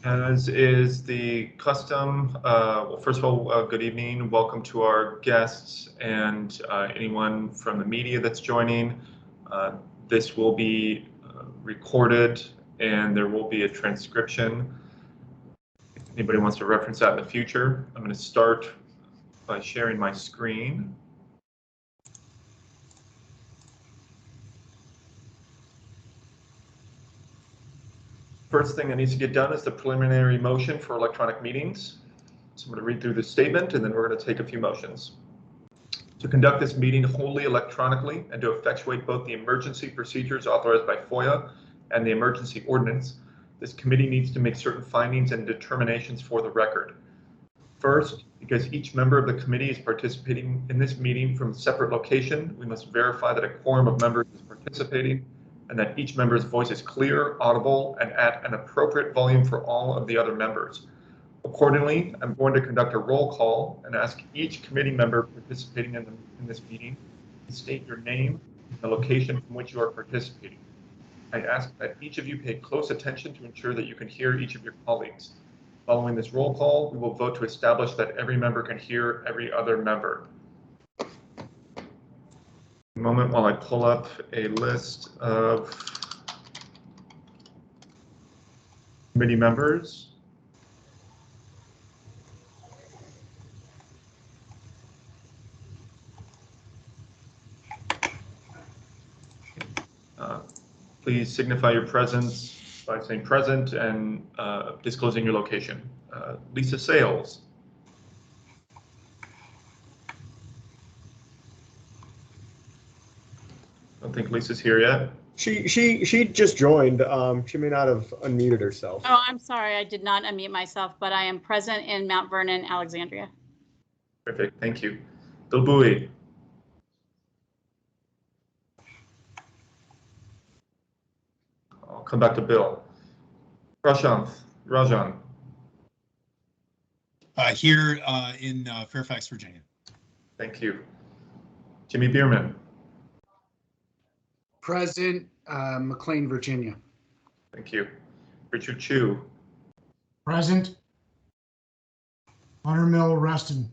As is the custom, well, first of all, good evening. Welcome to our guests and anyone from the media that's joining. This will be recorded and there will be a transcription. If anybody wants to reference that in the future, I'm going to start by sharing my screen. First thing that needs to get done is the preliminary motion for electronic meetings. So I'm going to read through the statement and then we're going to take a few motions. To conduct this meeting wholly electronically and to effectuate both the emergency procedures authorized by FOIA and the emergency ordinance, this committee needs to make certain findings and determinations for the record. First, because each member of the committee is participating in this meeting from a separate location, we must verify that a quorum of members is participating and that each member's voice is clear, audible, and at an appropriate volume for all of the other members. Accordingly, I'm going to conduct a roll call and ask each committee member participating in this meeting to state your name and the location from which you are participating. I ask that each of you pay close attention to ensure that you can hear each of your colleagues. Following this roll call, we will vote to establish that every member can hear every other member. A moment while I pull up a list of committee members. Please signify your presence by saying present and disclosing your location. Lisa Sales. I don't think Lisa's here yet. She just joined. She may not have unmuted herself. Oh, I'm sorry. I did not unmute myself, but I am present in Mount Vernon, Alexandria. Perfect. Thank you. Bill Bowie. I'll come back to Bill. Rajan. Here in Fairfax, Virginia. Thank you. Jimmy Bierman. Present, McLean, Virginia. Thank you. Richard Chu. Present. Hunter Mill, Reston.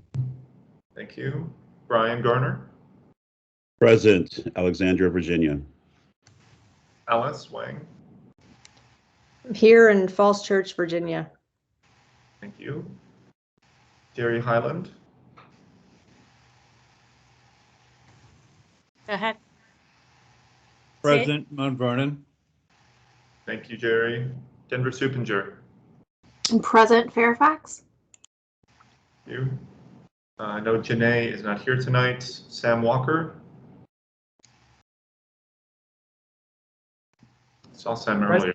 Thank you. Brian Garner. Present, Alexandria, Virginia. Alice Wang. Here in Falls Church, Virginia. Thank you. Jerry Highland. Go ahead. Present, Mount Vernon. Thank you, Jerry. Denver Supinger. Present, Fairfax. Thank you. I know Janae is not here tonight. Sam Walker. Saw Sam earlier.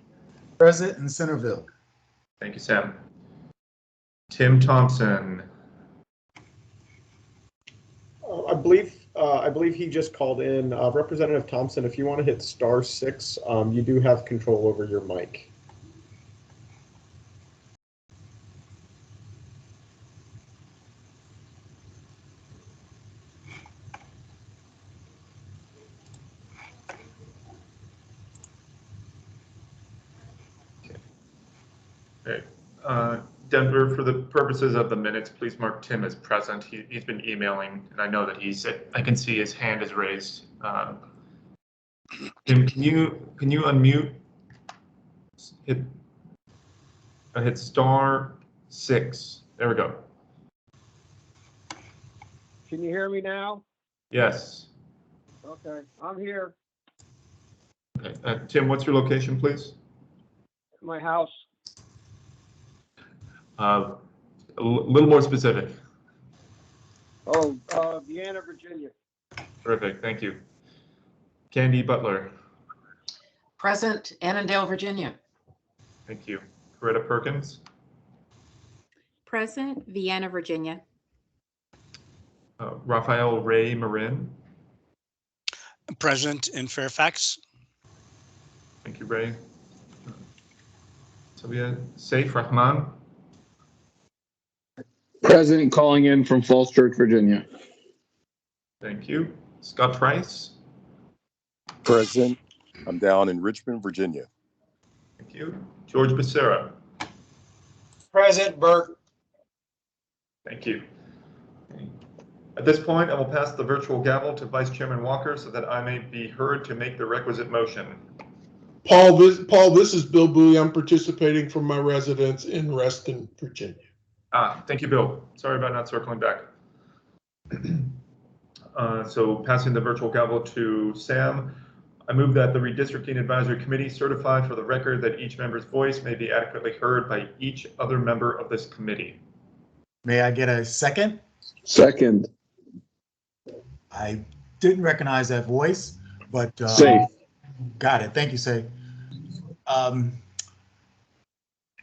Present in Centerville. Thank you, Sam. Tim Thompson. I believe he just called in. Representative Thompson, if you want to hit *6, you do have control over your mic. Okay. Denver, for the purposes of the minutes, please mark Tim as present. He's been emailing, and I know that I can see his hand is raised. Tim, can you unmute? Hit *6. There we go. Can you hear me now? Yes. Okay, I'm here. Okay. Tim, what's your location, please? My house. A little more specific. Oh, Vienna, Virginia. Terrific. Thank you. Candy Butler. Present, Annandale, Virginia. Thank you. Coretta Perkins. Present, Vienna, Virginia. Raphael Ray Marin. Present in Fairfax. Thank you, Ray. So we have Saif Rahman. Present, calling in from Falls Church, Virginia. Thank you. Scott Price. Present. I'm down in Richmond, Virginia. Thank you. George Becerra. Present Burke. Thank you. At this point, I will pass the virtual gavel to Vice Chairman Walker so that I may be heard to make the requisite motion. Paul, this is Bill Bowie. I'm participating from my residence in Reston, Virginia. Thank you, Bill. Sorry about not circling back. So passing the virtual gavel to Sam, I move that the Redistricting Advisory Committee certify for the record that each member's voice may be adequately heard by each other member of this committee. May I get a second? Second. I didn't recognize that voice, but Safe. got it. Thank you, Say.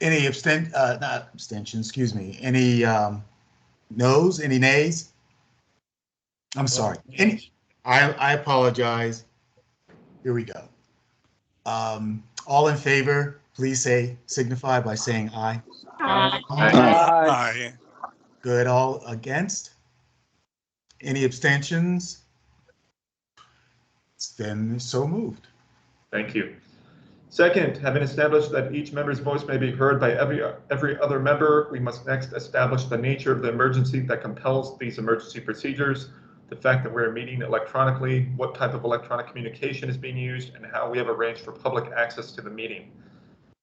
Any not abstention, excuse me. Any noes, any nays? I'm sorry. I apologize. Here we go. All in favor, please signify by saying aye. Aye. Aye. Good. All against? Any abstentions? Then so moved. Thank you. Second, having established that each member's voice may be heard by every other member, we must next establish the nature of the emergency that compels these emergency procedures, the fact that we're meeting electronically, what type of electronic communication is being used, and how we have arranged for public access to the meeting.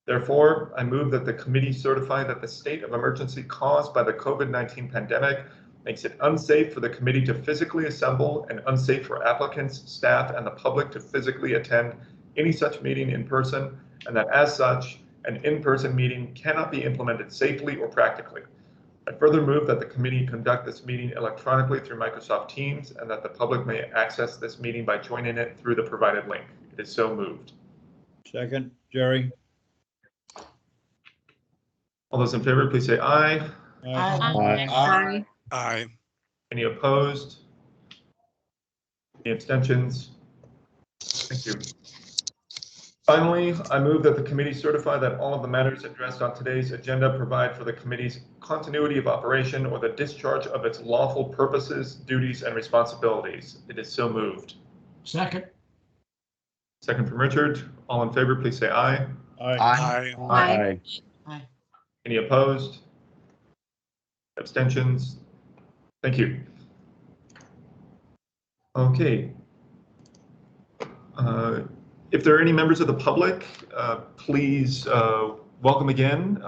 Therefore, I move that the committee certify that the state of emergency caused by the COVID-19 pandemic makes it unsafe for the committee to physically assemble and unsafe for applicants, staff, and the public to physically attend any such meeting in person, and that as such, an in-person meeting cannot be implemented safely or practically. I further move that the committee conduct this meeting electronically through Microsoft Teams and that the public may access this meeting by joining it through the provided link. It is so moved. Second, Jerry. All those in favor, please say aye. Aye. Aye. Any opposed? Any abstentions? Thank you. Finally, I move that the committee certify that all of the matters addressed on today's agenda provide for the committee's continuity of operation or the discharge of its lawful purposes, duties, and responsibilities. It is so moved. Second. Second from Richard. All in favor, please say aye. Aye. Aye. Any opposed? Abstentions? Thank you. Okay. If there are any members of the public, please welcome again.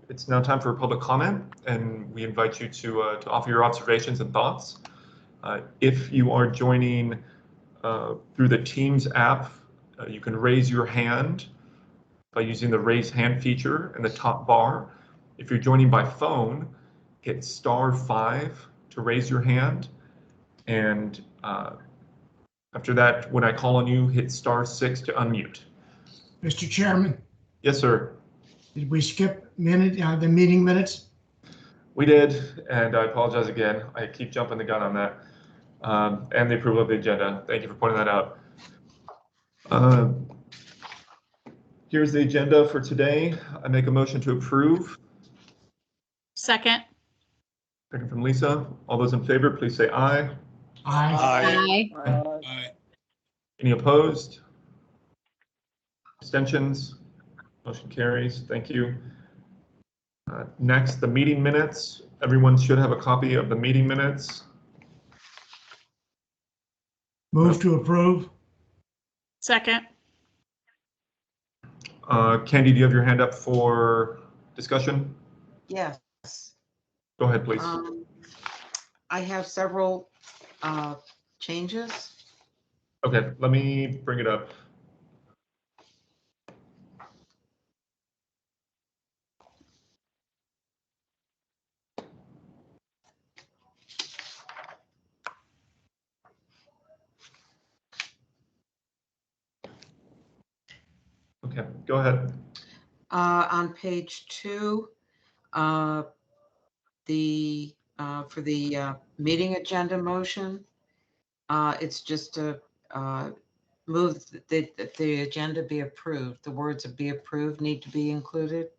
It's now time for public comment, and we invite you to offer your observations and thoughts. If you are joining through the Teams app, you can raise your hand by using the raise hand feature in the top bar. If you're joining by phone, hit *5 to raise your hand, and after that, when I call on you, hit *6 to unmute. Mr. Chairman, Yes, sir. did we skip the meeting minutes? We did, and I apologize again. I keep jumping the gun on that. And the approval of the agenda. Thank you for pointing that out. Here's the agenda for today. I make a motion to approve. Second. Second from Lisa. All those in favor, please say aye. Aye. Aye. Any opposed? Abstentions? Motion carries. Thank you. Next, the meeting minutes. Everyone should have a copy of the meeting minutes. Move to approve. Second. Candy, do you have your hand up for discussion? Yes. Go ahead, please. I have several changes. Okay, let me bring it up. Okay, go ahead. On page 2, for the meeting agenda motion, it's just to move that the agenda be approved. The words of "be approved" need to be included.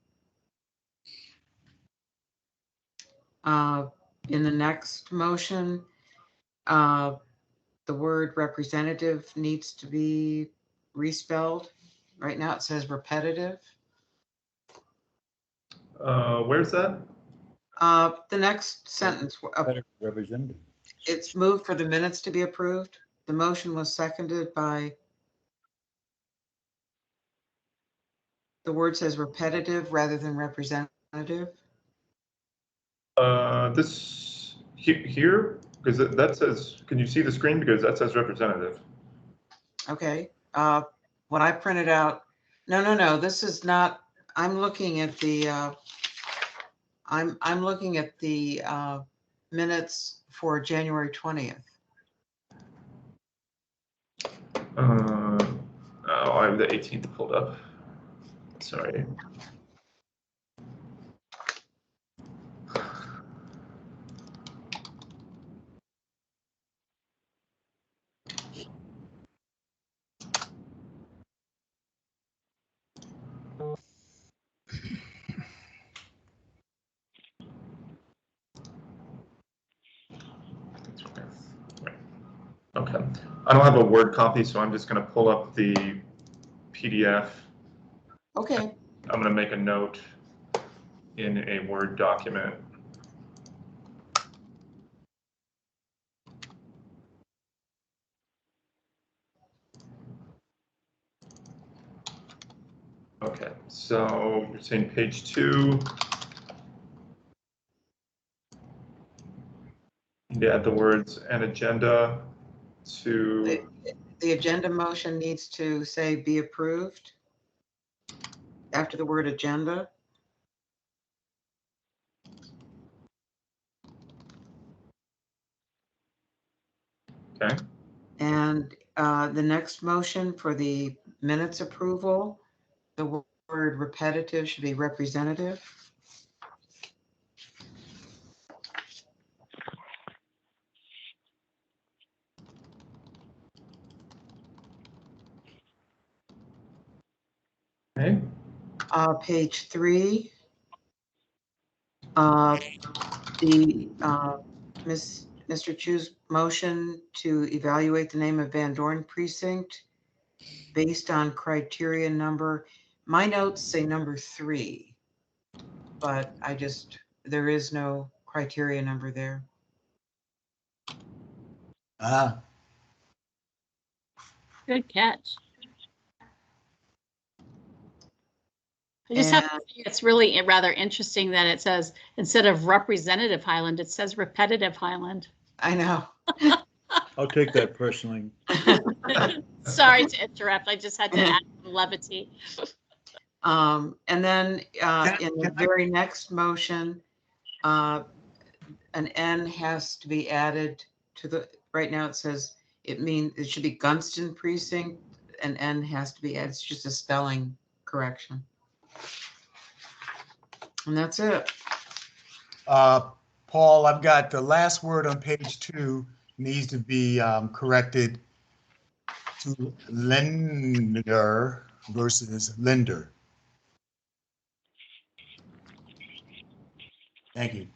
In the next motion, the word "representative" needs to be respelled. Right now it says "repetitive." Where's that? The next sentence, Representative. it's moved for the minutes to be approved. The motion was seconded by, the word says repetitive rather than representative. This here, because that says, can you see the screen? Because that says representative. Okay, what I printed out, no, this is not, I'm looking at the, I'm looking at the minutes for January 20th. Oh, I have the 18th pulled up. Sorry. Okay, I don't have a Word copy, so I'm just going to pull up the PDF. Okay. I'm going to make a note in a Word document. Okay, so you're saying page 2. You need to add the words "an agenda" to. The agenda motion needs to say be approved after the word agenda. Okay. And the next motion for the minutes approval, the word repetitive should be representative. Okay. Page 3. Mr. Chu's motion to evaluate the name of Van Dorn precinct based on criteria number. My notes say number 3, but there is no criteria number there. Good catch. I just have to say it's really rather interesting that it says, instead of representative Highland, it says repetitive Highland. I know. I'll take that personally. Sorry to interrupt. I just had to add some levity. And then in the very next motion, an N has to be added to the, right now it says, it should be Gunston precinct, an N has to be added. It's just a spelling correction. And that's it. Paul, I've got the last word on page 2 needs to be corrected to lender versus lender. Thank you.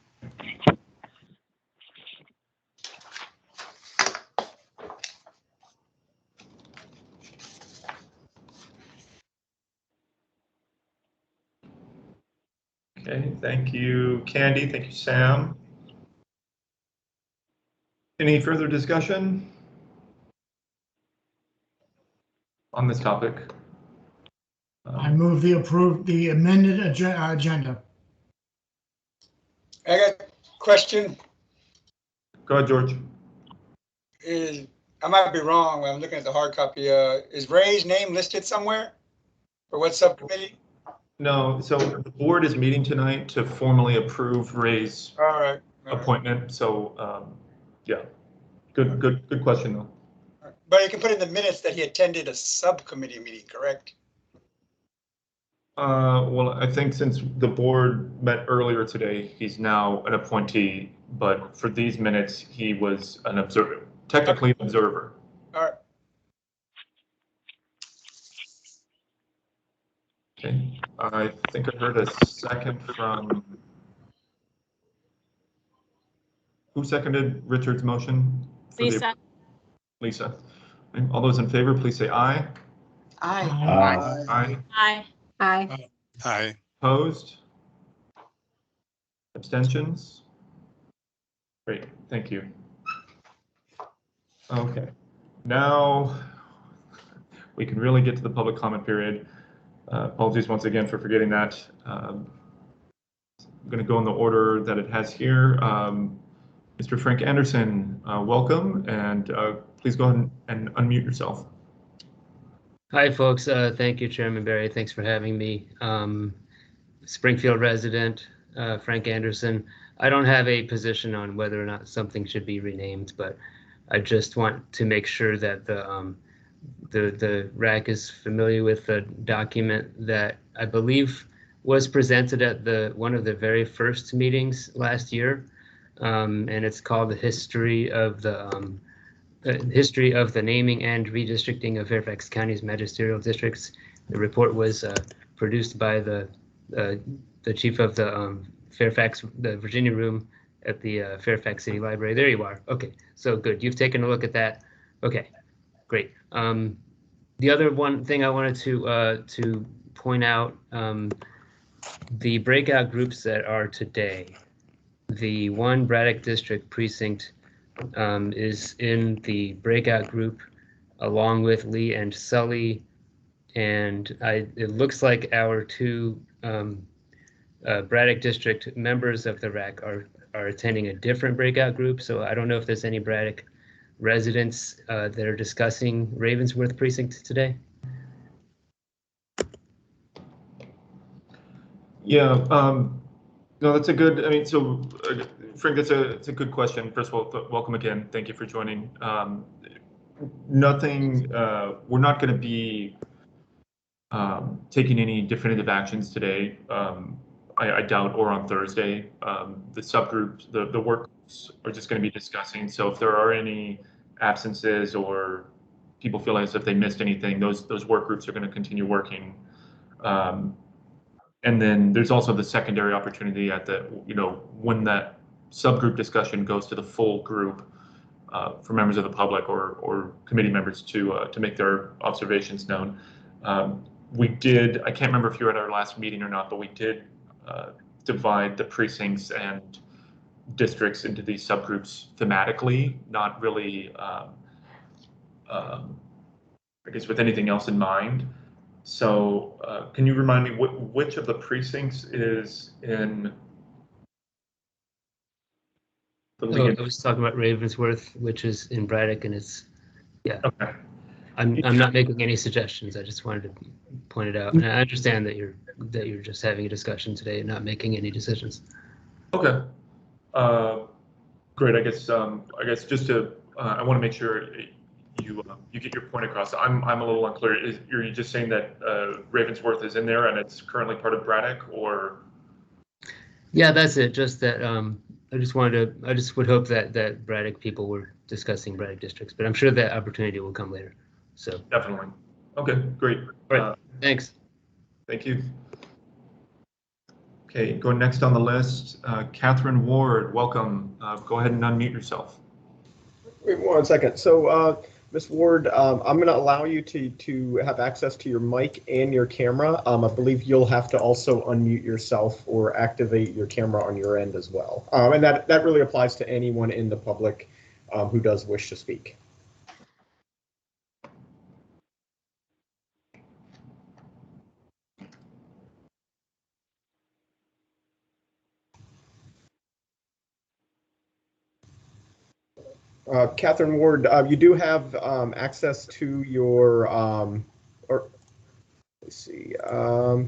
Okay, thank you, Candy. Thank you, Sam. Any further discussion on this topic? I move the amended agenda. I got a question. Go ahead, George. I might be wrong when I'm looking at the hard copy. Is Ray's name listed somewhere? For what subcommittee? No, so the board is meeting tonight to formally approve Ray's appointment. So, yeah, good question though. But you can put in the minutes that he attended a subcommittee meeting, correct? Well, I think since the board met earlier today, he's now an appointee, but for these minutes, he was an observer, technically an observer. All right. Okay, I think I heard a second from, who seconded Richard's motion? Lisa. Lisa. All those in favor, please say aye. Aye. Aye. Aye. Aye. Aye. Opposed? Abstentions? Great, thank you. Okay, now we can really get to the public comment period. Apologies once again for forgetting that. I'm going to go in the order that it has here. Mr. Frank Anderson, welcome, and please go ahead and unmute yourself. Hi, folks. Thank you, Chairman Barry. Thanks for having me. Springfield resident, Frank Anderson. I don't have a position on whether or not something should be renamed, but I just want to make sure that the RAC is familiar with the document that I believe was presented at one of the very first meetings last year, and it's called the history of the naming and redistricting of Fairfax County's magisterial districts. The report was produced by the chief of the Fairfax, the Virginia room at the Fairfax City Library. There you are. Okay, so good. You've taken a look at that. Okay, great. The other one thing I wanted to point out, the breakout groups that are today. The 1 Braddock District precinct is in the breakout group along with Lee and Sully, and it looks like our 2 Braddock District members of the RAC are attending a different breakout group. So I don't know if there's any Braddock residents that are discussing Ravensworth precinct today. Yeah, no, that's a good, I mean, so Frank, it's a good question. First of all, welcome again. Thank you for joining. Nothing, we're not going to be taking any definitive actions today. I doubt, or on Thursday. The subgroups, the work groups are just going to be discussing. So if there are any absences or people feel as if they missed anything, those work groups are going to continue working. And then there's also the secondary opportunity at the, when that subgroup discussion goes to the full group for members of the public or committee members to make their observations known. We did, I can't remember if you were at our last meeting or not, but we did divide the precincts and districts into these subgroups thematically, not really, I guess, with anything else in mind. So can you remind me which of the precincts is in the lead? I was talking about Ravensworth, which is in Braddock, and it's, yeah. Okay. I'm not making any suggestions. I just wanted to point it out. And I understand that you're just having a discussion today and not making any decisions. Okay. Great. I guess just to I want to make sure you get your point across. I'm a little unclear. Are you just saying that Ravensworth is in there and it's currently part of Braddock, or? Yeah, that's it. Just that I just would hope that Braddock people were discussing Braddock districts, but I'm sure that opportunity will come later. So definitely. Okay, great. All right. Thanks. Thank you. Okay, going next on the list, Catherine Ward, welcome. Go ahead and unmute yourself. Wait 1 second. So, Ms. Ward, I'm going to allow you to have access to your mic and your camera. I believe you'll have to also unmute yourself or activate your camera on your end as well. And that really applies to anyone in the public who does wish to speak. Catherine Ward, you do have access to your, or let's see. All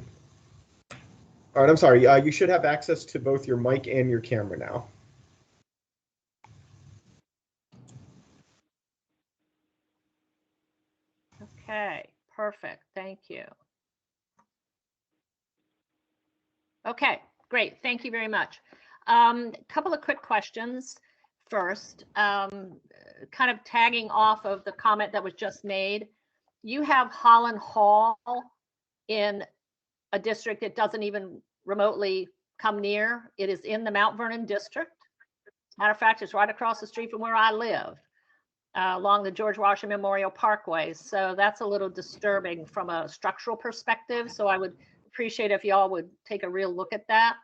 right, I'm sorry. You should have access to both your mic and your camera now. Okay, perfect. Thank you. Okay, great. Thank you very much. Couple of quick questions. First, kind of tagging off of the comment that was just made, you have Holland Hall in a district that doesn't even remotely come near. It is in the Mount Vernon district. Matter of fact, it's right across the street from where I live, along the George Washington Memorial Parkway. So that's a little disturbing from a structural perspective. So I would appreciate if y'all would take a real look at that.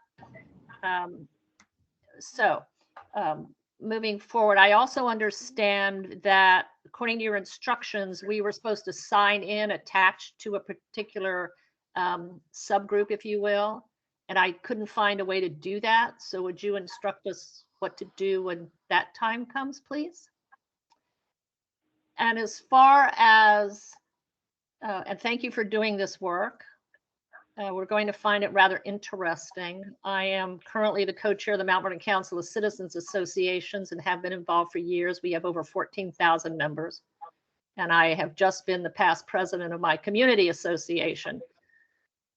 So moving forward, I also understand that according to your instructions, we were supposed to sign in attached to a particular subgroup, if you will, and I couldn't find a way to do that. So would you instruct us what to do when that time comes, please? And as far as, and thank you for doing this work. We're going to find it rather interesting. I am currently the co-chair of the Mount Vernon Council of Citizens Associations and have been involved for years. We have over 14,000 members. And I have just been the past president of my community association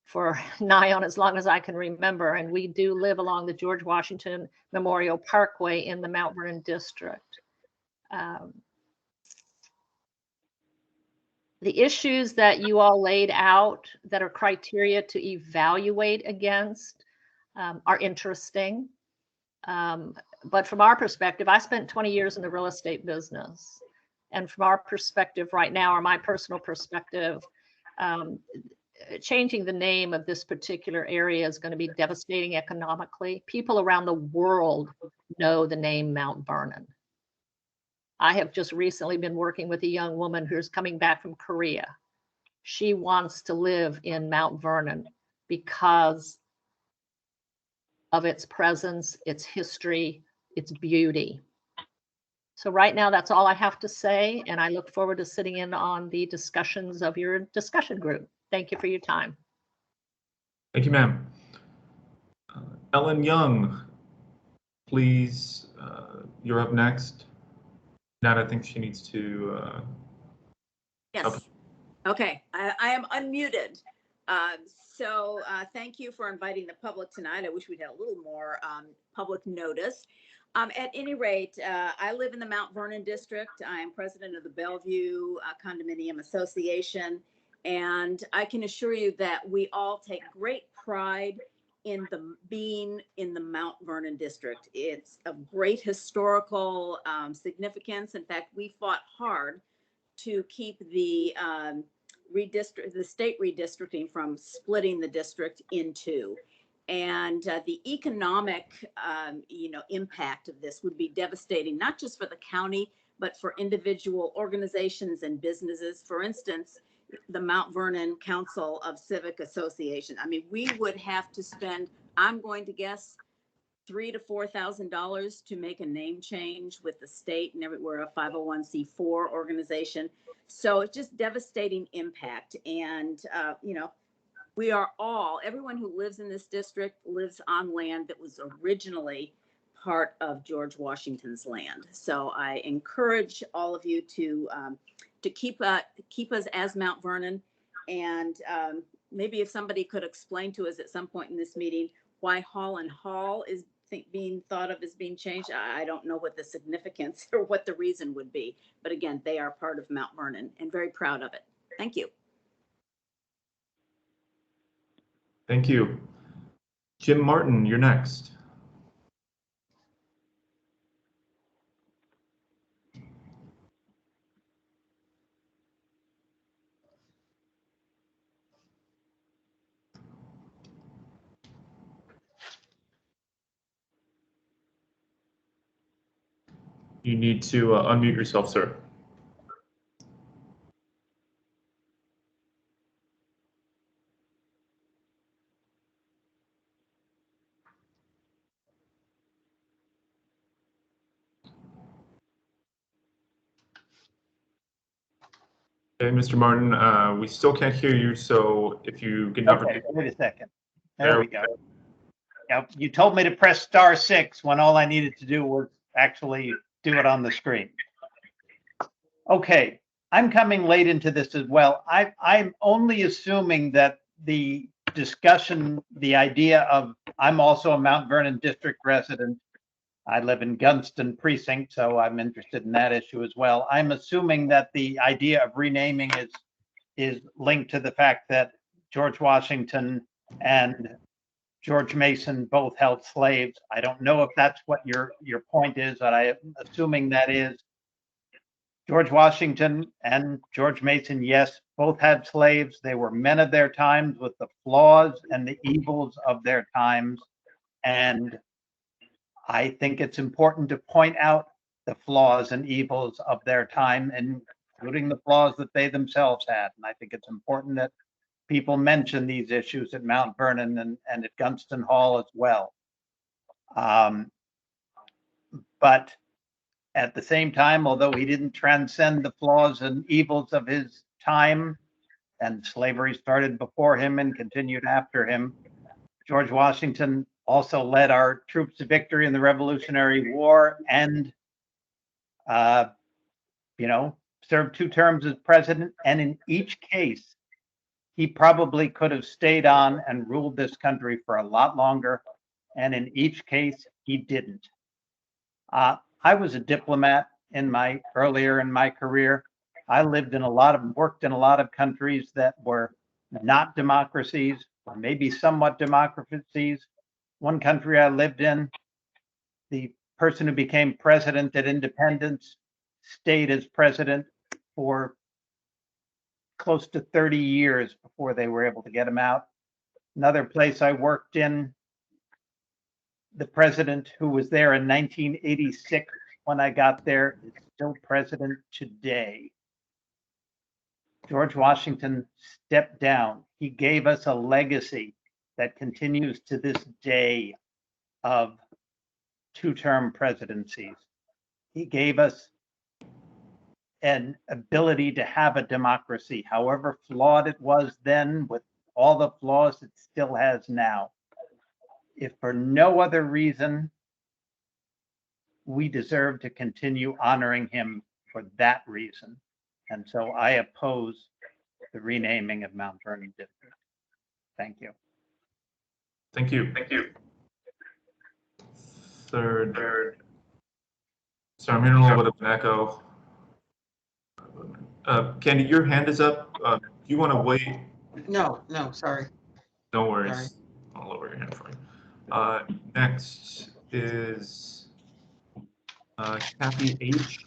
for nigh on as long as I can remember. And we do live along the George Washington Memorial Parkway in the Mount Vernon district. The issues that you all laid out that are criteria to evaluate against are interesting. But from our perspective, I spent 20 years in the real estate business. And from our perspective right now, or my personal perspective, changing the name of this particular area is going to be devastating economically. People around the world know the name Mount Vernon. I have just recently been working with a young woman who's coming back from Korea. She wants to live in Mount Vernon because of its presence, its history, its beauty. So right now, that's all I have to say, and I look forward to sitting in on the discussions of your discussion group. Thank you for your time. Thank you, ma'am. Ellen Young, please, you're up next. Nat, I think she needs to. Yes. Okay, I am unmuted. So thank you for inviting the public tonight. I wish we'd had a little more public notice. At any rate, I live in the Mount Vernon district. I am president of the Bellevue Condominium Association, and I can assure you that we all take great pride in being in the Mount Vernon district. It's of great historical significance. In fact, we fought hard to keep the state redistricting from splitting the district in two. And the economic, impact of this would be devastating, not just for the county, but for individual organizations and businesses. For instance, the Mount Vernon Council of Civic Association. I mean, we would have to spend, I'm going to guess, $3,000 to $4,000 to make a name change with the state and everywhere, a 501c4 organization. So it's just devastating impact. And, we are all, everyone who lives in this district lives on land that was originally part of George Washington's land. So I encourage all of you to keep us as Mount Vernon. And maybe if somebody could explain to us at some point in this meeting why Hall and Hall is being thought of as being changed. I don't know what the significance or what the reason would be. But again, they are part of Mount Vernon and very proud of it. Thank you. Thank you. Jim Martin, you're next. You need to unmute yourself, sir. Okay, Mr. Martin, we still can't hear you, so if you can never. Okay, wait a second. There we go. Now, you told me to press *6 when all I needed to do was actually do it on the screen. Okay, I'm coming late into this as well. I'm only assuming that the discussion, the idea of, I'm also a Mount Vernon district resident. I live in Gunston precinct, so I'm interested in that issue as well. I'm assuming that the idea of renaming is linked to the fact that George Washington and George Mason both held slaves. I don't know if that's what your point is, but I'm assuming that is. George Washington and George Mason, yes, both had slaves. They were men of their times with the flaws and the evils of their times. And I think it's important to point out the flaws and evils of their time, including the flaws that they themselves had. And I think it's important that people mention these issues at Mount Vernon and at Gunston Hall as well. But at the same time, although he didn't transcend the flaws and evils of his time, and slavery started before him and continued after him, George Washington also led our troops to victory in the Revolutionary War and, served 2 terms as president. And in each case, he probably could have stayed on and ruled this country for a lot longer. And in each case, he didn't. I was a diplomat earlier in my career. I worked in a lot of countries that were not democracies, or maybe somewhat democracies. One country I lived in, the person who became president at independence stayed as president for close to 30 years before they were able to get him out. Another place I worked in, the president who was there in 1986 when I got there is still president today. George Washington stepped down. He gave us a legacy that continues to this day of 2-term presidencies. He gave us an ability to have a democracy, however flawed it was then, with all the flaws it still has now. If for no other reason, we deserve to continue honoring him for that reason. And so I oppose the renaming of Mount Vernon District. Thank you. Thank you. Third. So I'm hearing a little bit of an echo. Candy, your hand is up. Do you want to wait? No, sorry. No worries. Sorry. I'll lower your hand for you. Next is Kathy H.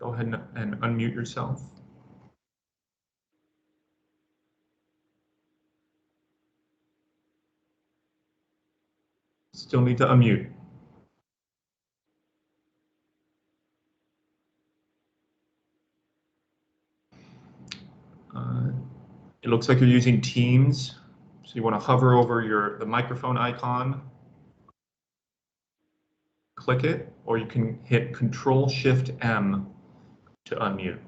Go ahead and unmute yourself. Still need to unmute. It looks like you're using Teams, so you want to hover over the microphone icon, click it, or you can hit Control-Shift-M to unmute.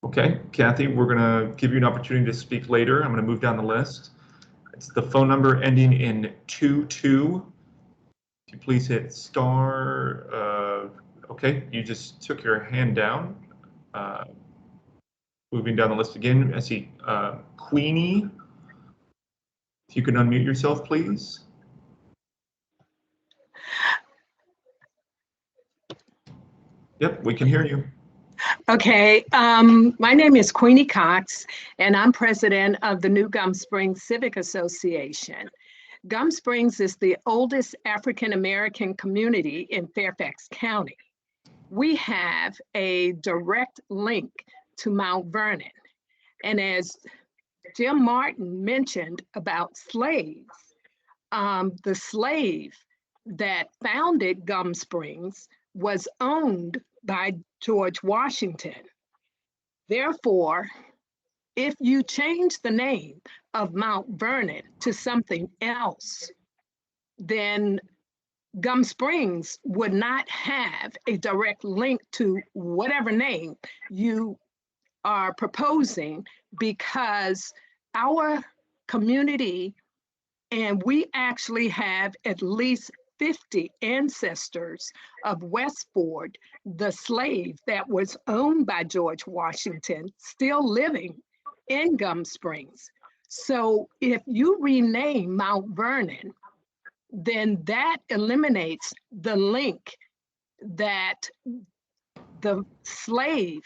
Okay, Kathy, we're going to give you an opportunity to speak later. I'm going to move down the list. It's the phone number ending in 22. If you please hit star. Okay, you just took your hand down. Moving down the list again, I see Queenie. If you can unmute yourself, please. Yep, we can hear you. Okay, my name is Queenie Cox, and I'm president of the New Gum Springs Civic Association. Gum Springs is the oldest African-American community in Fairfax County. We have a direct link to Mount Vernon. And as Jim Martin mentioned about slaves, the slave that founded Gum Springs was owned by George Washington. Therefore, if you change the name of Mount Vernon to something else, then Gum Springs would not have a direct link to whatever name you are proposing, because our community, and we actually have at least 50 ancestors of Westford, the slave that was owned by George Washington, still living in Gum Springs. So if you rename Mount Vernon, then that eliminates the link that the slave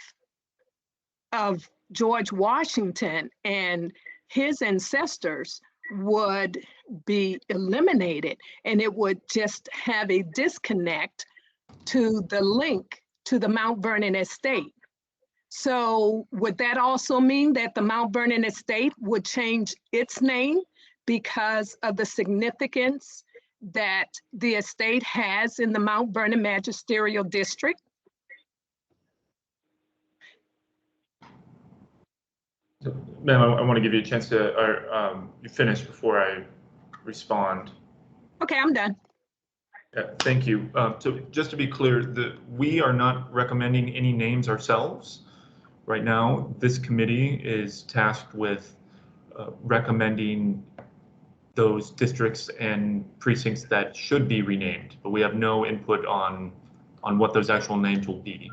of George Washington and his ancestors would be eliminated, and it would just have a disconnect to the link to the Mount Vernon estate. So would that also mean that the Mount Vernon estate would change its name because of the significance that the estate has in the Mount Vernon Magisterial District? Ma'am, I want to give you a chance to, you finish before I respond. Okay, I'm done. Yeah, thank you. So just to be clear, we are not recommending any names ourselves. Right now, this committee is tasked with recommending those districts and precincts that should be renamed, but we have no input on what those actual names will be.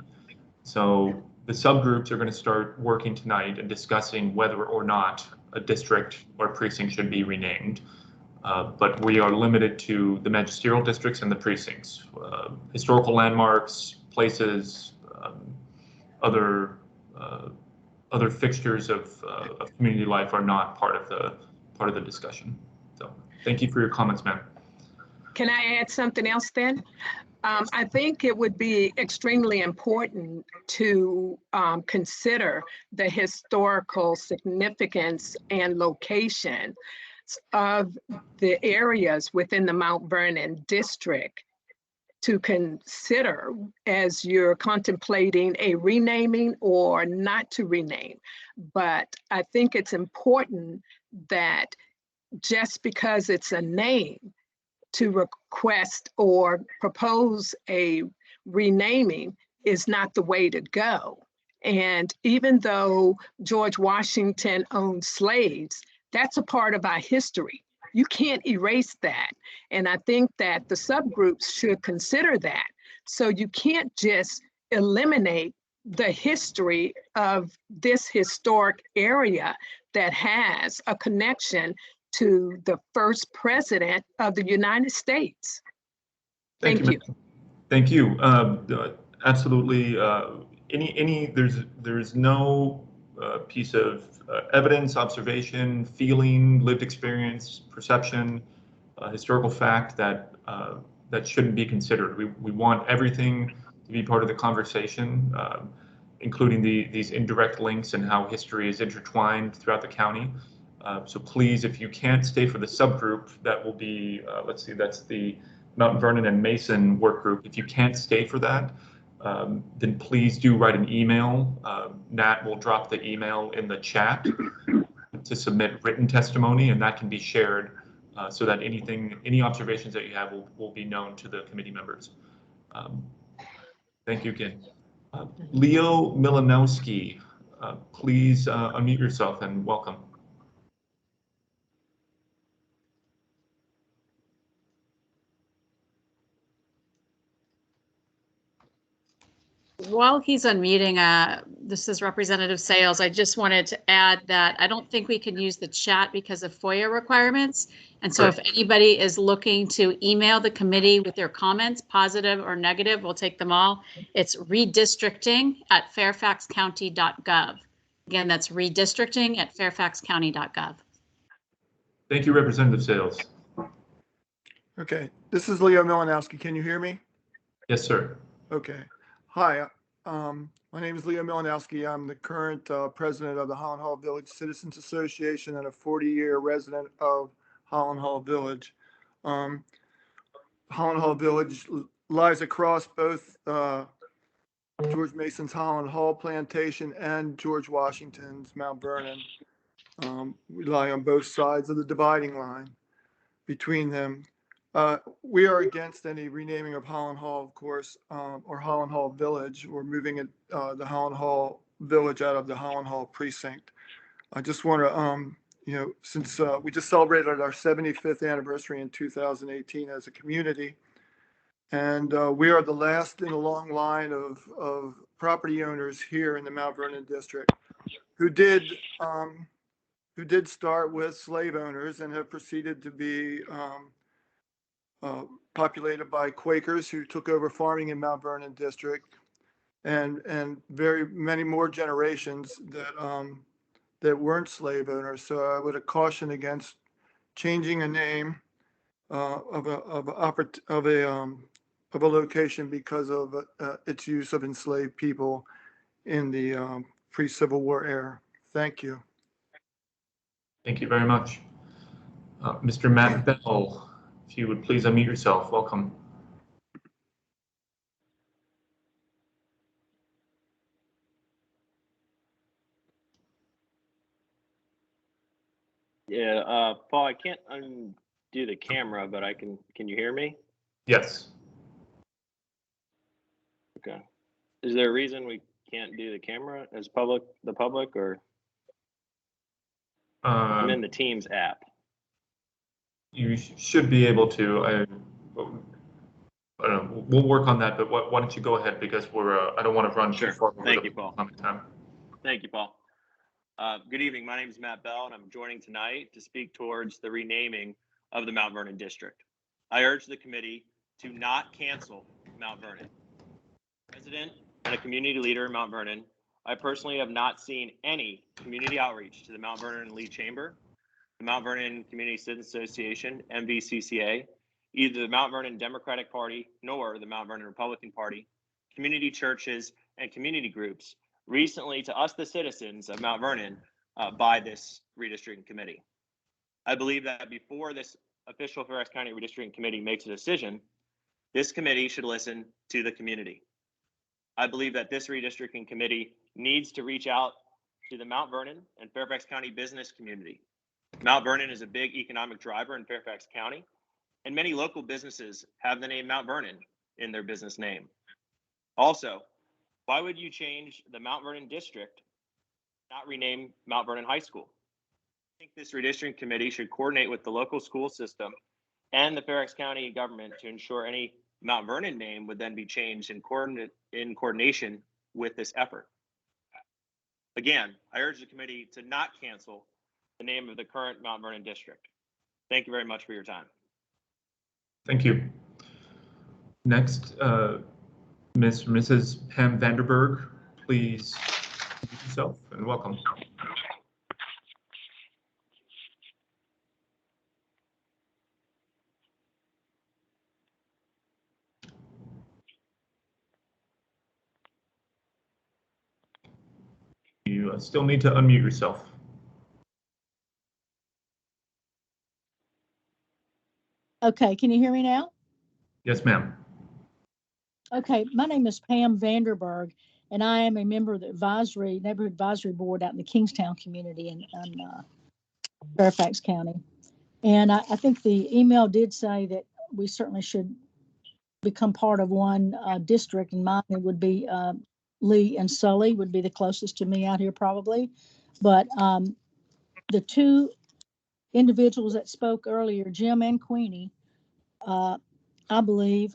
So the subgroups are going to start working tonight and discussing whether or not a district or precinct should be renamed. But we are limited to the magisterial districts and the precincts. Historical landmarks, places, other fixtures of community life are not part of the discussion. So thank you for your comments, ma'am. Can I add something else then? I think it would be extremely important to consider the historical significance and location of the areas within the Mount Vernon district to consider as you're contemplating a renaming or not to rename. But I think it's important that just because it's a name, to request or propose a renaming is not the way to go. And even though George Washington owned slaves, that's a part of our history. You can't erase that. And I think that the subgroups should consider that. So you can't just eliminate the history of this historic area that has a connection to the first president of the United States. Thank you. Thank you. Absolutely. There's no piece of evidence, observation, feeling, lived experience, perception, historical fact that shouldn't be considered. We want everything to be part of the conversation, including these indirect links and how history is intertwined throughout the county. So please, if you can't stay for the subgroup, that will be, let's see, that's the Mount Vernon and Mason work group. If you can't stay for that, then please do write an email. Nat will drop the email in the chat to submit written testimony, and that can be shared so that any observations that you have will be known to the committee members. Thank you again. Leo Milanowski, please unmute yourself and welcome. While he's unmuting, this is Representative Sales. I just wanted to add that I don't think we can use the chat because of FOIA requirements. And so if anybody is looking to email the committee with their comments, positive or negative, we'll take them all. It's redistricting@fairfaxcounty.gov. Again, that's redistricting@fairfaxcounty.gov. Thank you, Representative Sales. Okay, this is Leo Milanowski. Can you hear me? Yes, sir. Okay. Hi, my name is Leo Milanowski. I'm the current president of the Holland Hall Village Citizens Association and a 40-year resident of Holland Hall Village. Holland Hall Village lies across both George Mason's Holland Hall plantation and George Washington's Mount Vernon. We lie on both sides of the dividing line between them. We are against any renaming of Holland Hall, of course, or Holland Hall Village, or moving it, the Holland Hall Village out of the Holland Hall precinct. I just want to, since we just celebrated our 75th anniversary in 2018 as a community, and we are the last in a long line of property owners here in the Mount Vernon district who did start with slave owners and have proceeded to be populated by Quakers who took over farming in Mount Vernon district, and very many more generations that weren't slave owners. So I would caution against changing a name of a location because of its use of enslaved people in the pre-Civil War era. Thank you. Thank you very much. Mr. Matt Bell, if you would please unmute yourself. Welcome. Yeah, Paul, I can't undo the camera, but can you hear me? Yes. Okay. Is there a reason we can't do the camera as the public, or? I'm in the Teams app. You should be able to. I don't know. We'll work on that, but why don't you go ahead, because I don't want to run too far over Thank the you, Paul. time. Thank you, Paul. Good evening. My name is Matt Bell, and I'm joining tonight to speak towards the renaming of the Mount Vernon District. I urge the committee to not cancel Mount Vernon. Resident and a community leader in Mount Vernon, I personally have not seen any community outreach to the Mount Vernon Lee Chamber, the Mount Vernon Community Citizens Association, MVCCA, either the Mount Vernon Democratic Party nor the Mount Vernon Republican Party, community churches, and community groups recently to us, the citizens of Mount Vernon, by this redistricting committee. I believe that before this official Fairfax County Redistricting Committee makes a decision, this committee should listen to the community. I believe that this redistricting committee needs to reach out to the Mount Vernon and Fairfax County business community. Mount Vernon is a big economic driver in Fairfax County, and many local businesses have the name Mount Vernon in their business name. Also, why would you change the Mount Vernon district, not rename Mount Vernon High School? I think this redistricting committee should coordinate with the local school system and the Fairfax County government to ensure any Mount Vernon name would then be changed in coordination with this effort. Again, I urge the committee to not cancel the name of the current Mount Vernon district. Thank you very much for your time. Thank you. Next, Mrs. Pam Vanderburgh, please introduce yourself and welcome. You still need to unmute yourself. Okay, can you hear me now? Yes, ma'am. Okay, my name is Pam Vanderburgh, and I am a member of the neighborhood advisory board out in the Kingstown community in Fairfax County. And I think the email did say that we certainly should become part of one district, and mine would be Lee and Sully would be the closest to me out here probably. But the two individuals that spoke earlier, Jim and Queenie, I believe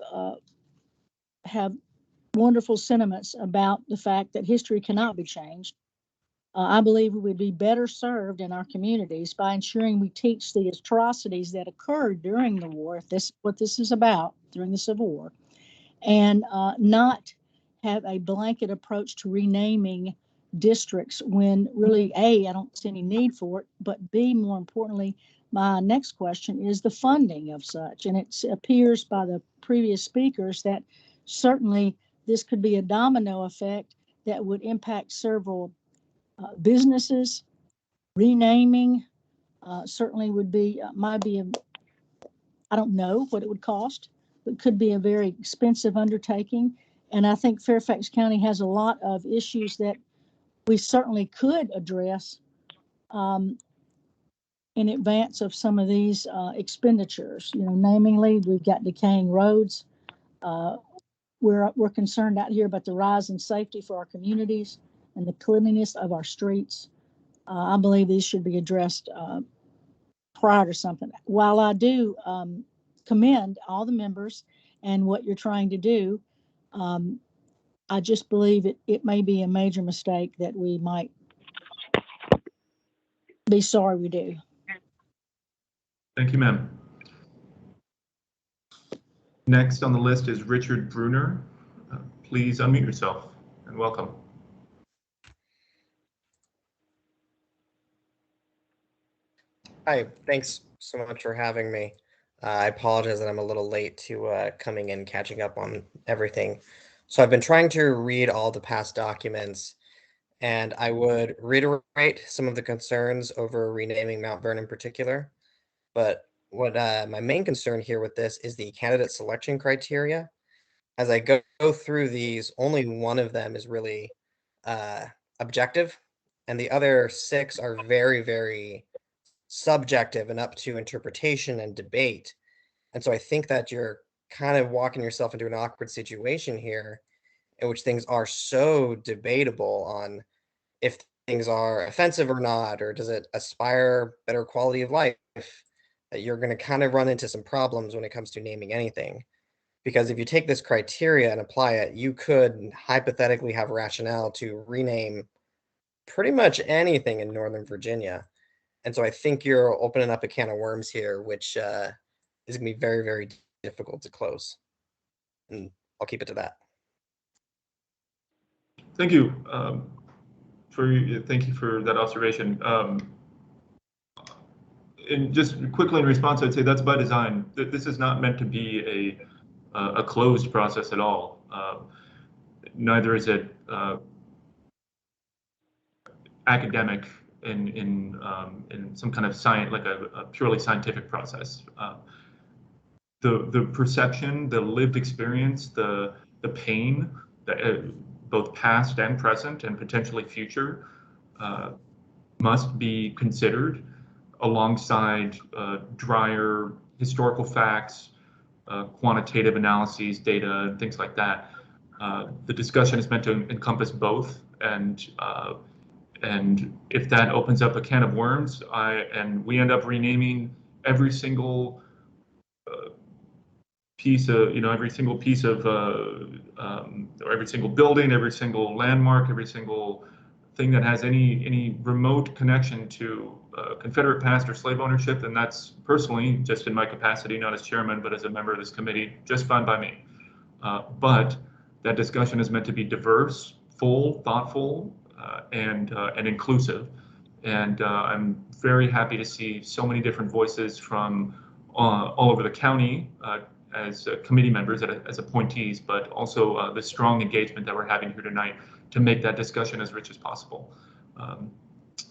have wonderful sentiments about the fact that history cannot be changed. I believe we would be better served in our communities by ensuring we teach the atrocities that occurred during the war, if this is what this is about, during the Civil War, and not have a blanket approach to renaming districts when really, A, I don't see any need for it, but B, more importantly, my next question is the funding of such. And it appears by the previous speakers that certainly this could be a domino effect that would impact several businesses. Renaming certainly would be, I don't know what it would cost, but could be a very expensive undertaking. And I think Fairfax County has a lot of issues that we certainly could address in advance of some of these expenditures. You know, namely, we've got decaying roads. We're concerned out here about the rise in safety for our communities and the cleanliness of our streets. I believe these should be addressed prior to something. While I do commend all the members and what you're trying to do, I just believe it may be a major mistake that we might be sorry we do. Thank you, ma'am. Next on the list is Richard Bruner. Please unmute yourself and welcome. Hi, thanks so much for having me. I apologize that I'm a little late to coming in, catching up on everything. So I've been trying to read all the past documents, and I would reiterate some of the concerns over renaming Mount Vernon in particular. But what my main concern here with this is the candidate selection criteria. As I go through these, only one of them is really objective, and the other 6 are very, very subjective and up to interpretation and debate. And so I think that you're kind of walking yourself into an awkward situation here in which things are so debatable on if things are offensive or not, or does it aspire better quality of life, that you're going to kind of run into some problems when it comes to naming anything. Because if you take this criteria and apply it, you could hypothetically have rationale to rename pretty much anything in Northern Virginia. And so I think you're opening up a can of worms here, which is going to be very, very difficult to close. And I'll keep it to that. Thank you. Thank you for that observation. And just quickly in response, I'd say that's by design. This is not meant to be a closed process at all. Neither is it academic in some kind of science, like a purely scientific process. The perception, the lived experience, the pain, both past and present and potentially future, must be considered alongside drier historical facts, quantitative analyses, data, and things like that. The discussion is meant to encompass both, and if that opens up a can of worms, and we end up renaming every single piece of, every single piece of, or every single building, every single landmark, every single thing that has any remote connection to Confederate past or slave ownership, and that's personally, just in my capacity, not as chairman, but as a member of this committee, just fine by me. But that discussion is meant to be diverse, full, thoughtful, and inclusive. And I'm very happy to see so many different voices from all over the county as committee members, as appointees, but also the strong engagement that we're having here tonight to make that discussion as rich as possible.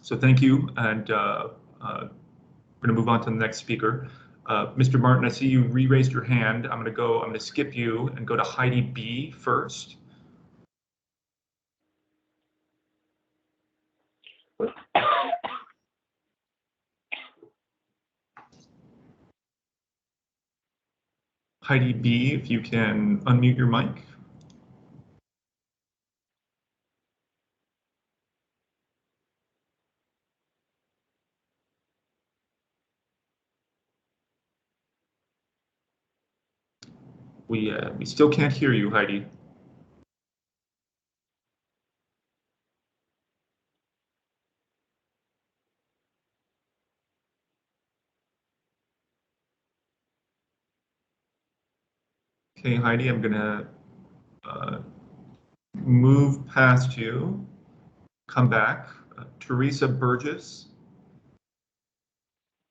So thank you, and we're going to move on to the next speaker. Mr. Martin, I see you re-raised your hand. I'm going to skip you and go to Heidi B first. Heidi B, if you can unmute your mic. We still can't hear you, Heidi. Okay, Heidi, I'm gonna move past you, come back. Teresa Burgess,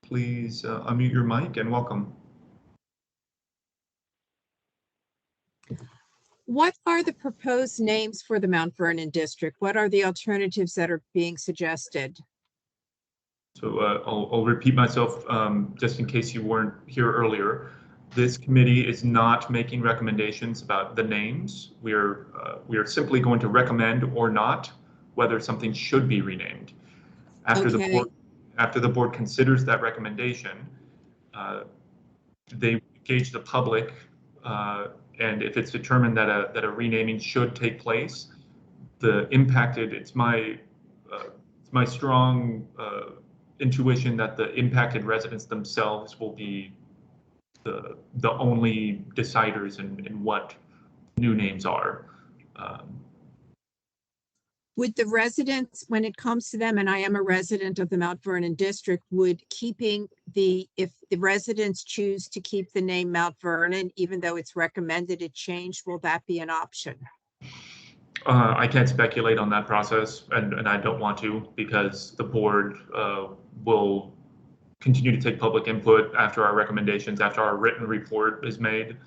please unmute your mic and welcome. What are the proposed names for the Mount Vernon district? What are the alternatives that are being suggested? So I'll repeat myself just in case you weren't here earlier. This committee is not making recommendations about the names. We are simply going to recommend or not whether something should be renamed. After the board considers that recommendation, they engage the public, and if it's determined that a renaming should take place, the impacted, it's my strong intuition that the impacted residents themselves will be the only deciders in what new names are. Would the residents, when it comes to them, and I am a resident of the Mount Vernon district, if the residents choose to keep the name Mount Vernon, even though it's recommended it changed, will that be an option? I can't speculate on that process, and I don't want to, because the board will continue to take public input after our recommendations, after our written report is made,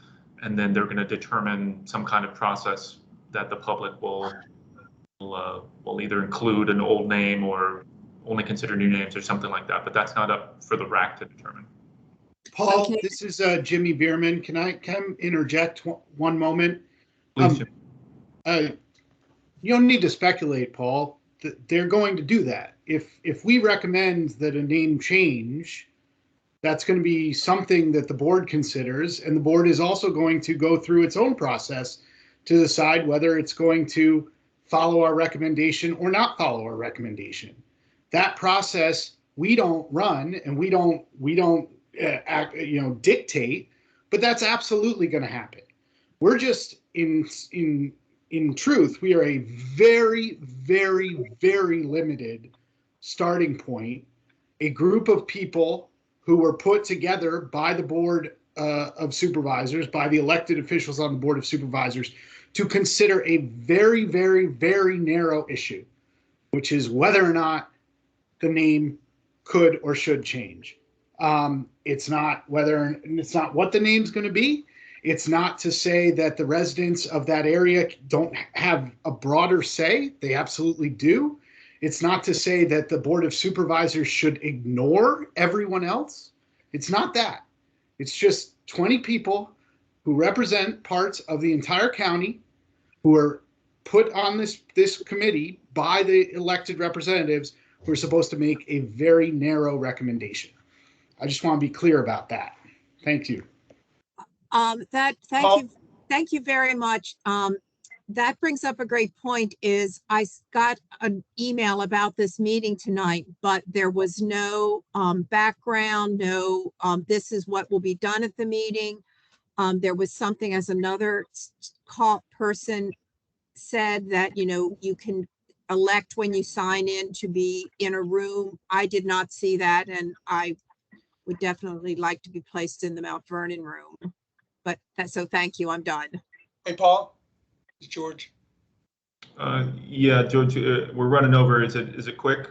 and then they're going to determine some kind of process that the public will either include an old name or only consider new names or something like that. But that's not up for the RAC to determine. Paul, Okay. this is Jimmy Bierman. Can I interject one moment? Please, Jim. You don't need to speculate, Paul. They're going to do that. If we recommend that a name change, that's going to be something that the board considers, and the board is also going to go through its own process to decide whether it's going to follow our recommendation or not follow our recommendation. That process we don't run, and we don't dictate, but that's absolutely going to happen. We're just in truth, we are a very, very, very limited starting point, a group of people who were put together by the Board of Supervisors, by the elected officials on the Board of Supervisors, to consider a very, very, very narrow issue, which is whether or not the name could or should change. It's not what the name's going to be. It's not to say that the residents of that area don't have a broader say. They absolutely do. It's not to say that the Board of Supervisors should ignore everyone else. It's not that. It's just 20 people who represent parts of the entire county who are put on this committee by the elected representatives who are supposed to make a very narrow recommendation. I just want to be clear about that. Thank you. Thank you very much. That brings up a great point. Is I got an email about this meeting tonight, but there was no background, no this is what will be done at the meeting. There was something, as another person said, that you can elect when you sign in to be in a room. I did not see that, and I would definitely like to be placed in the Mount Vernon room. But so thank you. I'm done. Hey, Paul, it's George. Yeah, George, we're running over. Is it quick?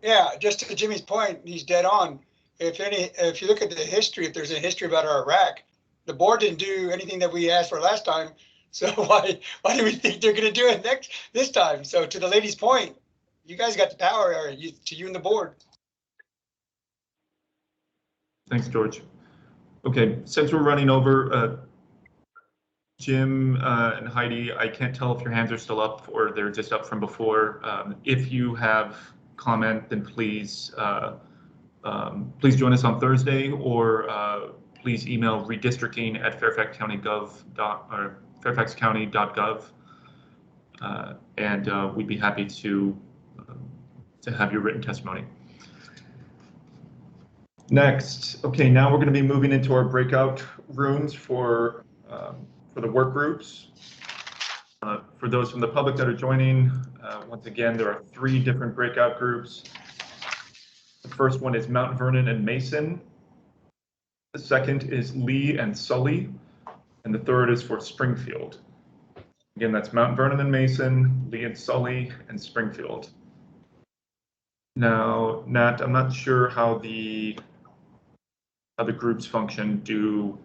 Yeah, just to Jimmy's point, he's dead on. If you look at the history, if there's a history about our RAC, the board didn't do anything that we asked for last time. So why do we think they're going to do it this time? So to the lady's point, you guys got the power, to you and the board. Thanks, George. Okay, since we're running over, Jim and Heidi, I can't tell if your hands are still up or they're just up from before. If you have comment, then please join us on Thursday, or please email redistricting at fairfaxcounty.gov, and we'd be happy to have your written testimony. Next, okay, now we're going to be moving into our breakout rooms for the work groups. For those from the public that are joining, once again, there are 3 different breakout groups. The first one is Mount Vernon and Mason. The second is Lee and Sully, and the third is for Springfield. Again, that's Mount Vernon and Mason, Lee and Sully, and Springfield. Now, Nat, I'm not sure how the groups function. Do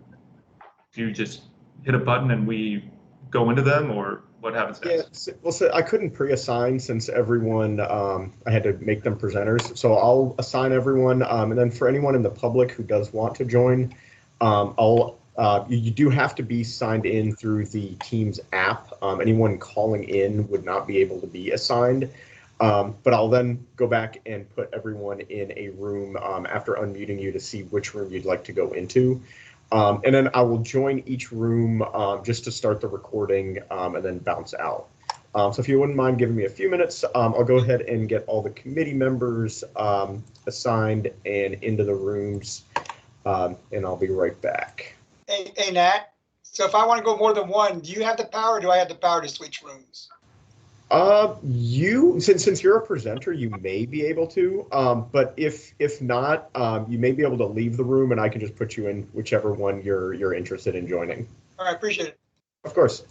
you just hit a button and we go into them, or what happens next? Yeah, well, so I couldn't pre-assign since everyone, I had to make them presenters. So I'll assign everyone, and then for anyone in the public who does want to join, you do have to be signed in through the Teams app. Anyone calling in would not be able to be assigned. But I'll then go back and put everyone in a room after unmuting you to see which room you'd like to go into. And then I will join each room just to start the recording and then bounce out. So if you wouldn't mind giving me a few minutes, I'll go ahead and get all the committee members assigned and into the rooms, and I'll be right back. Hey, Nat, so if I want to go more than one, do you have the power, or do I have the power to switch rooms? Since you're a presenter, you may be able to, but if not, you may be able to leave the room and I can just put you in whichever one you're interested in joining. All right, appreciate it. Of course.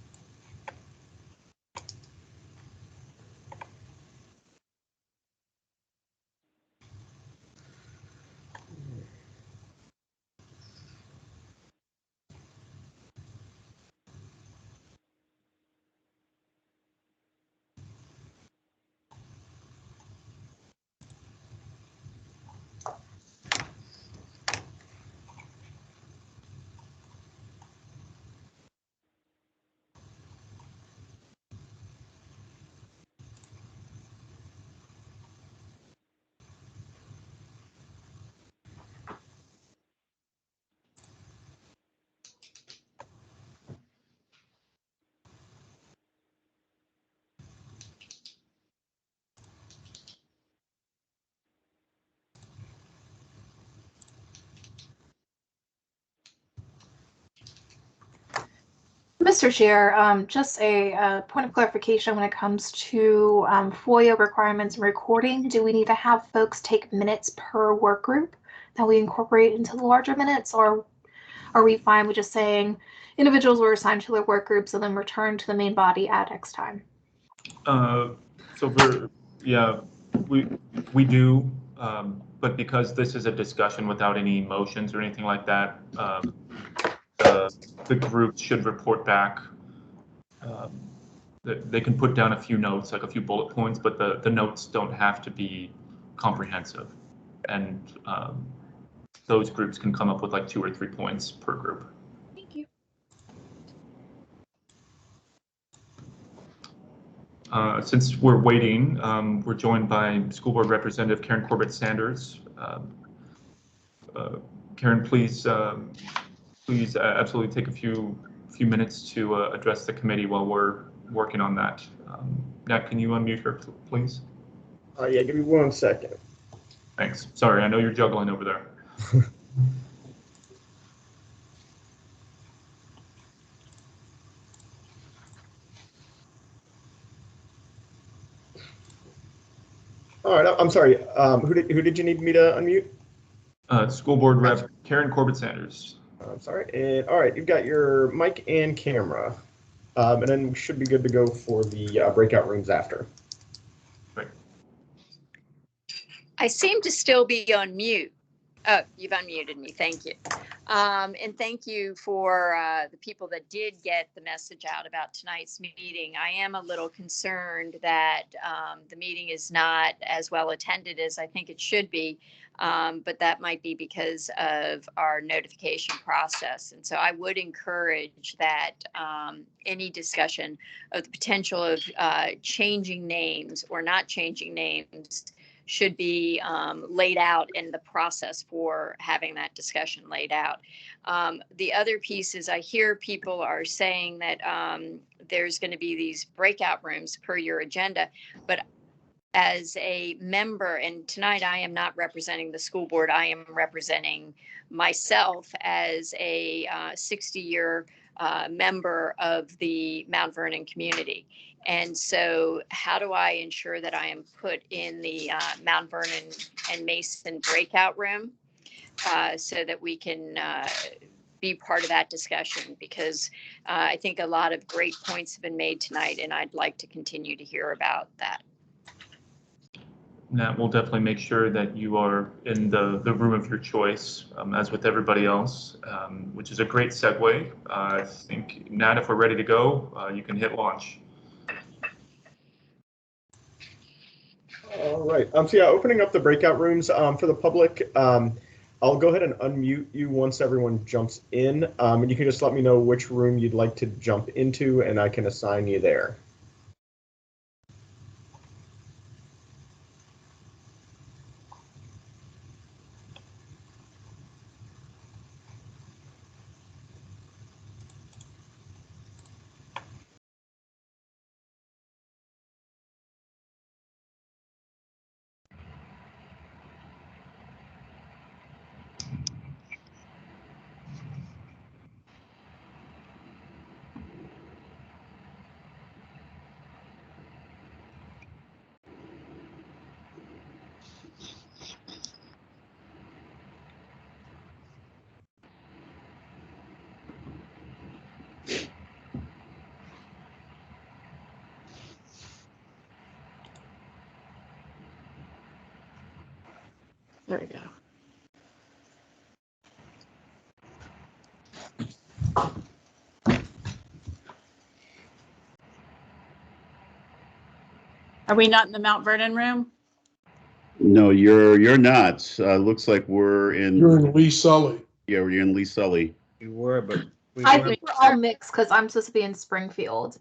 Mr. Chair, just a point of clarification when it comes to FOIA requirements and recording. Do we need to have folks take minutes per work group that we incorporate into the larger minutes, or are we fine with just saying individuals were assigned to their work groups and then return to the main body at X time? We do, but because this is a discussion without any motions or anything like that, the group should report back. They can put down a few notes, like a few bullet points, but the notes don't have to be comprehensive. And those groups can come up with like 2 or 3 points per group. Thank you. Since we're waiting, we're joined by School Board Representative Karen Corbett Sanders. Karen, please absolutely take a few minutes to address the committee while we're working on that. Nat, can you unmute her, please? Yeah, give me 1 second. Thanks. Sorry, I know you're juggling over there. All right, I'm sorry. Who did you need me to unmute? School Board Rep Karen Corbett Sanders. I'm sorry. And all right, you've got your mic and camera, and then we should be good to go for the breakout rooms after. Right. I seem to still be on mute. Oh, you've unmuted me. Thank you. And thank you for the people that did get the message out about tonight's meeting. I am a little concerned that the meeting is not as well attended as I think it should be, but that might be because of our notification process. And so I would encourage that any discussion of the potential of changing names or not changing names should be laid out in the process for having that discussion laid out. The other piece is I hear people are saying that there's going to be these breakout rooms per your agenda, but as a member, and tonight I am not representing the school board, I am representing myself as a 60-year member of the Mount Vernon community. And so how do I ensure that I am put in the Mount Vernon and Mason breakout room so that we can be part of that discussion? Because I think a lot of great points have been made tonight, and I'd like to continue to hear about that. Nat, we'll definitely make sure that you are in the room of your choice, as with everybody else, which is a great segue. I think, Nat, if we're ready to go, you can hit launch. All right. So yeah, opening up the breakout rooms for the public. I'll go ahead and unmute you once everyone jumps in, and you can just let me know which room you'd like to jump into, and I can assign you there. There we go. Are we not in the Mount Vernon room? No, you're not. Looks like we're in. You're in Lee Sully. Yeah, we're in Lee Sully. We were, but we I weren't. think we're all mixed because I'm supposed to be in Springfield.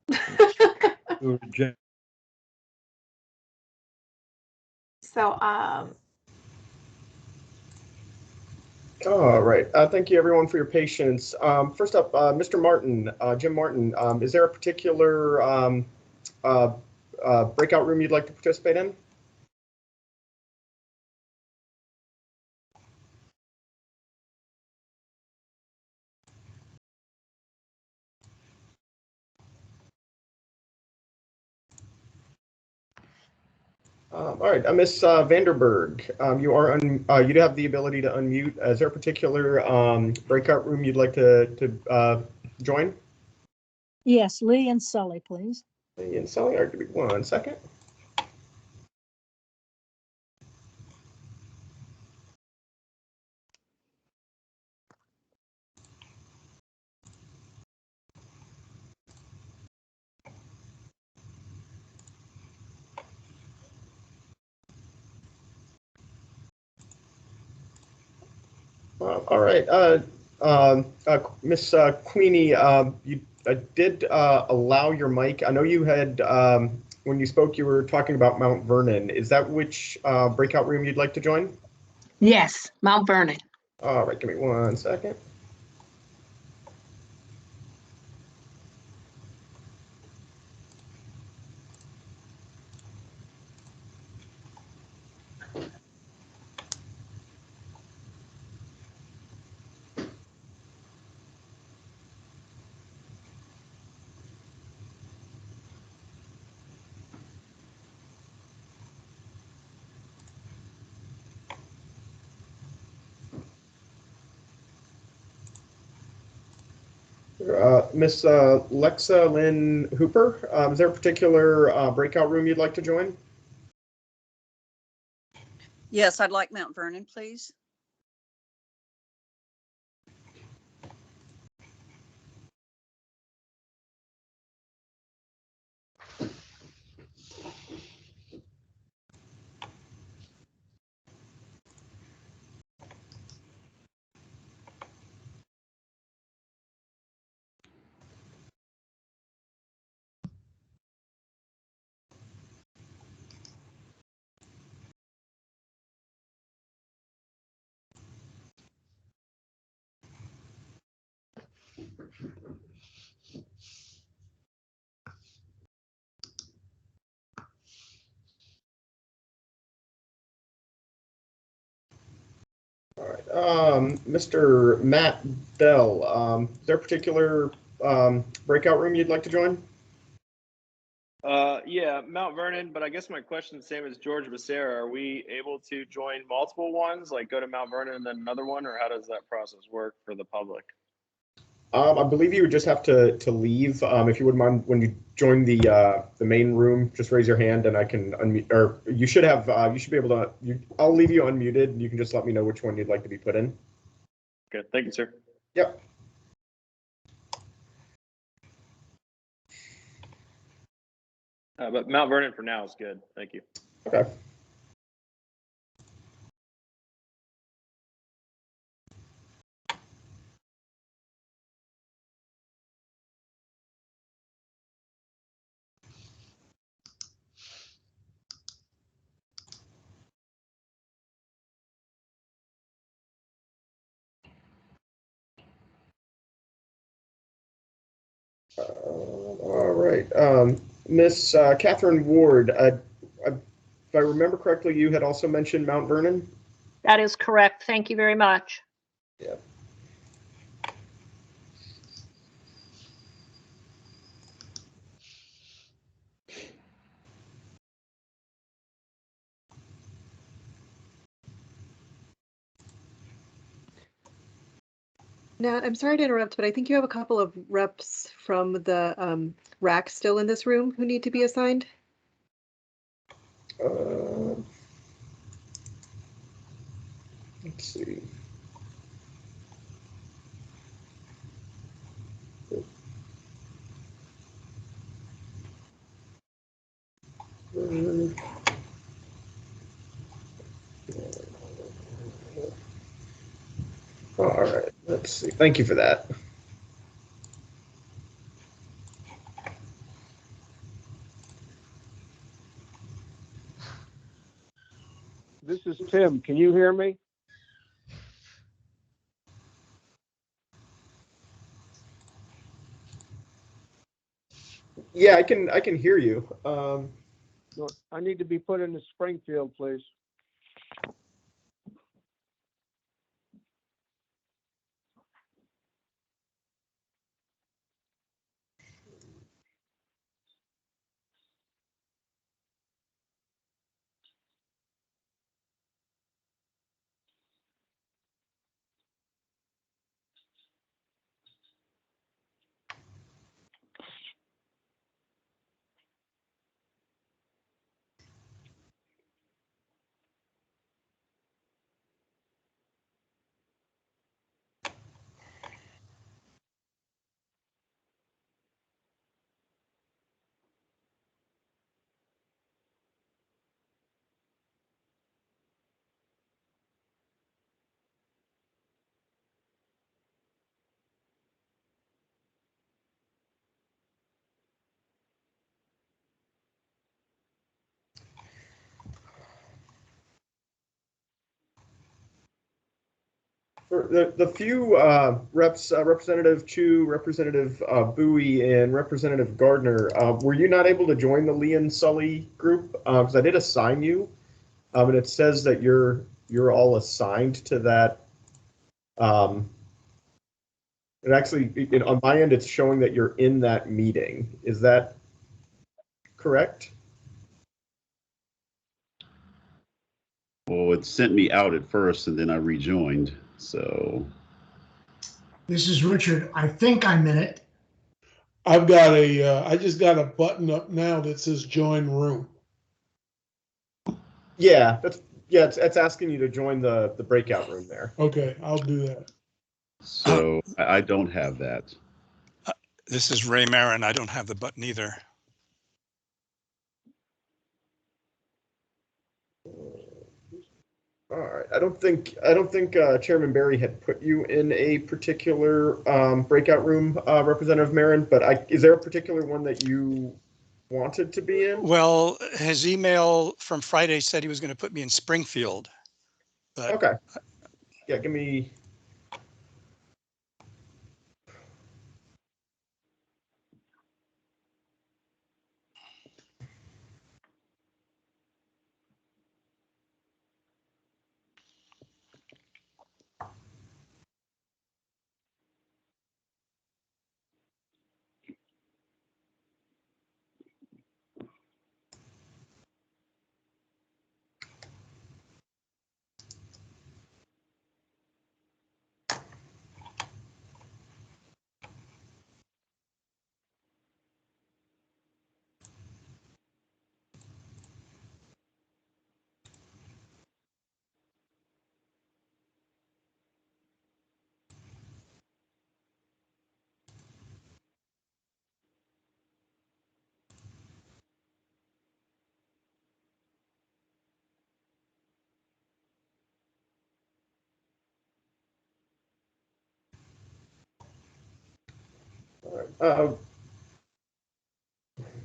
We were So, All right. Thank you, everyone, for your patience. First up, Mr. Martin, Jim Martin, is there a particular breakout room you'd like to participate in? All right, Miss Vanderburgh, you do have the ability to unmute. Is there a particular breakout room you'd like to join? Yes, Lee and Sully, please. Lee and Sully, all right, give me 1 second. All right, Miss Queenie, you did allow your mic. I know you had, when you spoke, you were talking about Mount Vernon. Is that which breakout room you'd like to join? Yes, Mount Vernon. All right, give me 1 second. Miss Lexa Lynn Hooper, is there a particular breakout room you'd like to join? Yes, I'd like Mount Vernon, please. Mr. Matt Bell, is there a particular breakout room you'd like to join? Yeah, Mount Vernon, but I guess my question is the same as George Becerra. Are we able to join multiple ones, like go to Mount Vernon and then another one, or how does that process work for the public? I believe you would just have to leave. If you wouldn't mind, when you join the main room, just raise your hand and I can unmute. Or you should be able to. I'll leave you unmuted, and you can just let me know which one you'd like to be put in. Okay, thank you, sir. Yep. But Mount Vernon for now is good. Thank you. Okay. All right. Miss Catherine Ward, if I remember correctly, you had also mentioned Mount Vernon? That is correct. Thank you very much. Yeah. Nat, I'm sorry to interrupt, but I think you have a couple of reps from the RAC still in this room who need to be assigned. Let's see. All right, let's see. Thank you for that. This is Tim. Can you hear me? Yeah, I can hear you. No, I need to be put into Springfield, please. For the few Representative Chu, Representative Bowie, and Representative Gardner, were you not able to join the Lee and Sully group? Because I did assign you, and it says that you're all assigned to that. It actually, on my end, it's showing that you're in that meeting. Is that correct? Well, it sent me out at first and then I rejoined. So This is Richard. I think I'm in it. I've got I just got a button up now that says join room. Yeah, it's asking you to join the breakout room there. Okay, I'll do that. So I don't have that. This is Ray Marin. I don't have the button either. All right. I don't think Chairman Barry had put you in a particular breakout room, Representative Marin. But is there a particular one that you wanted to be in? Well, his email from Friday said he was going to put me in Springfield. But okay. Yeah, give me.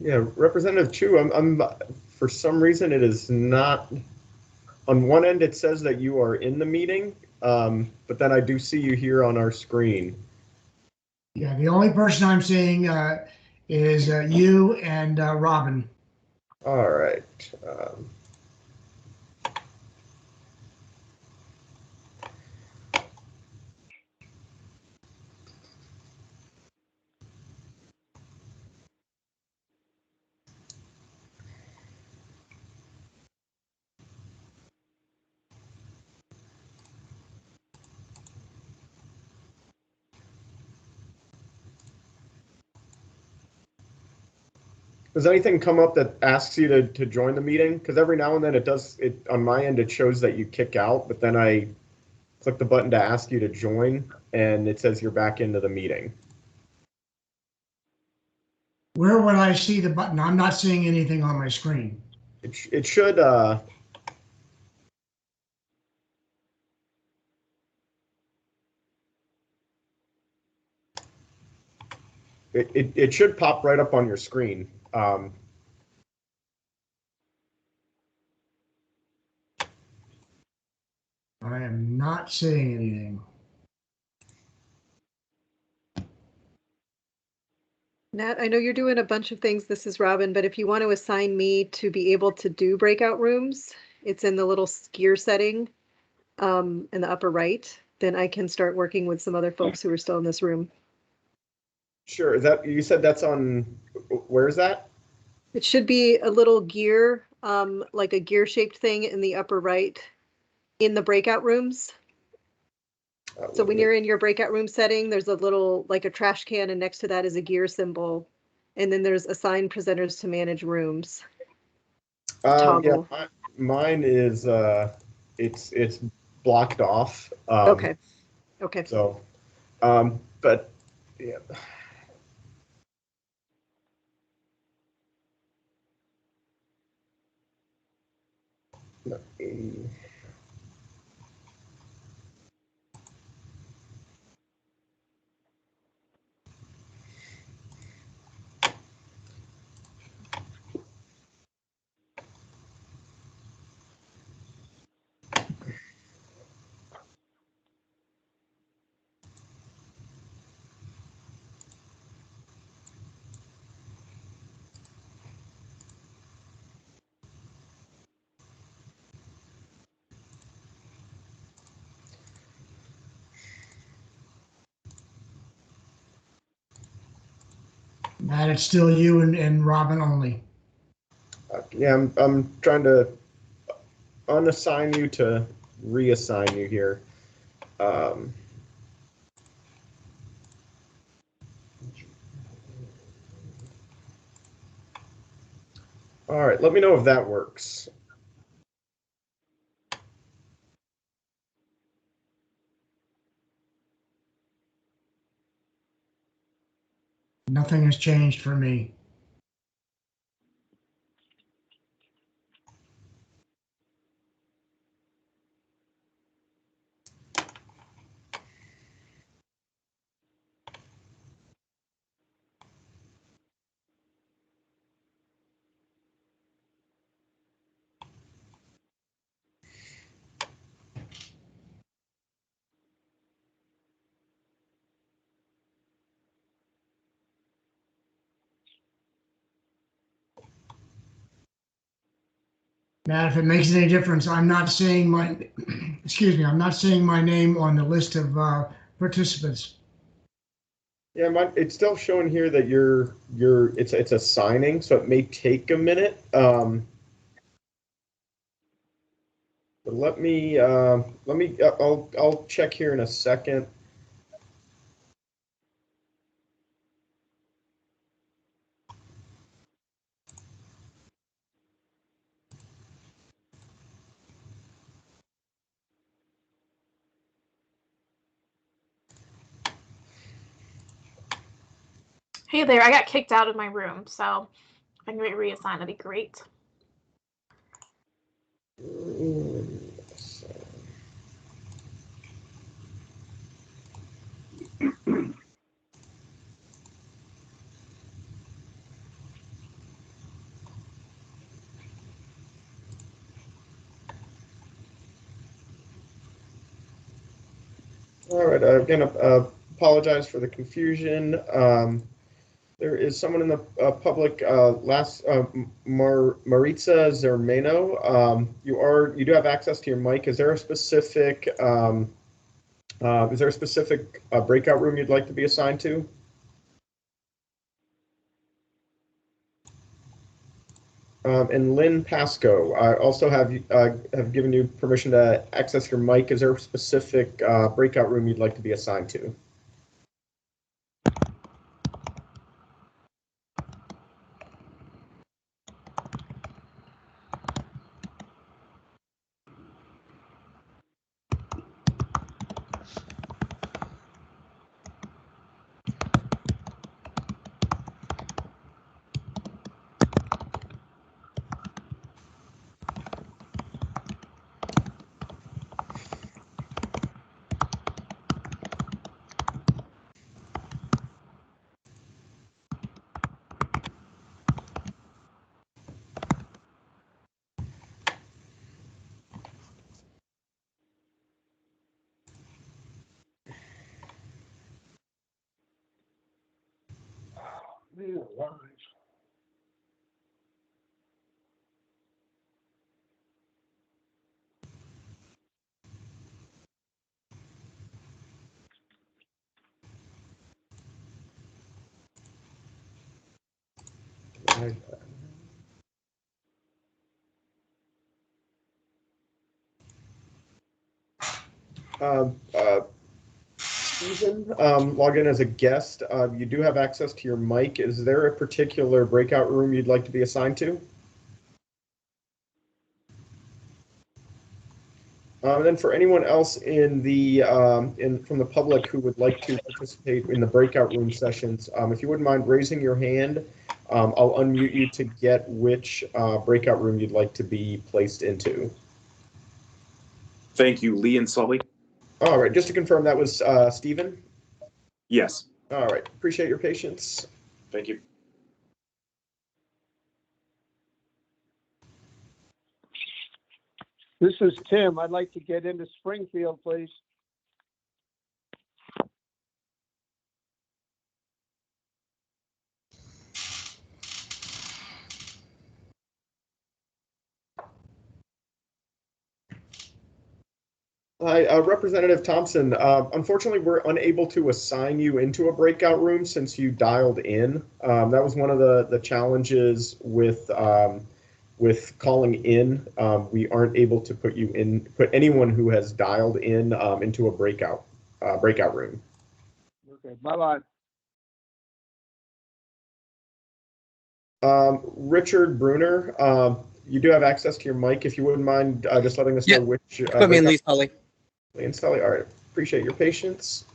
Yeah, Representative Chu, I'm for some reason it is not. On one end, it says that you are in the meeting, but then I do see you here on our screen. Yeah, the only person I'm seeing is you and Robin. All right. Does anything come up that asks you to join the meeting? Because every now and then it on my end, it shows that you kick out, but then I click the button to ask you to join and it says you're back into the meeting. Where would I see the button? I'm not seeing anything on my screen. It should, it should pop right up on your screen. I am not seeing anything. Nat, I know you're doing a bunch of things. This is Robin, but if you want to assign me to be able to do breakout rooms, it's in the little gear setting in the upper right. Then I can start working with some other folks who are still in this room. Sure. Is that, you said that's on, where is that? It should be a little gear, like a gear shaped thing in the upper right in the breakout rooms. So when you're in your breakout room setting, there's a little, like a trash can, and next to that is a gear symbol. And then there's assign presenters to manage rooms. Yeah, mine is, it's blocked off. Okay. Okay. So, but yeah. Matt, it's still you and Robin only. Yeah, I'm trying to unassign you to reassign you here. All right, let me know if that works. Nothing has changed for me. Matt, if it makes any difference, I'm not seeing my, excuse me, I'm not seeing my name on the list of participants. Yeah, it's still showing here that it's assigning, so it may take a minute. But I'll check here in a second. Hey there, I got kicked out of my room, so if I can get reassigned, that'd be great. All right, again, apologize for the confusion. There is someone in the public, Maritza Zermano. You do have access to your mic. Is there a specific breakout room you'd like to be assigned to? And Lynn Pasco, I also have given you permission to access your mic. Is there a specific breakout room you'd like to be assigned to? Stephen, log in as a guest. You do have access to your mic. Is there a particular breakout room you'd like to be assigned to? And then for anyone else from the public who would like to participate in the breakout room sessions, if you wouldn't mind raising your hand, I'll unmute you to get which breakout room you'd like to be placed into. Thank you, Lee and Sully. All right, just to confirm, that was Stephen? Yes. All right, appreciate your patience. Thank you. This is Tim. I'd like to get into Springfield, please. Hi, Representative Thompson. Unfortunately, we're unable to assign you into a breakout room since you dialed in. That was one of the challenges with calling in. We aren't able to put anyone who has dialed in into a breakout room. Okay, bye-bye. Richard Bruner, you do have access to your mic. If you wouldn't mind just letting us know which. Put me in Lee Sully. Lee and Sully. All right. Appreciate your patience.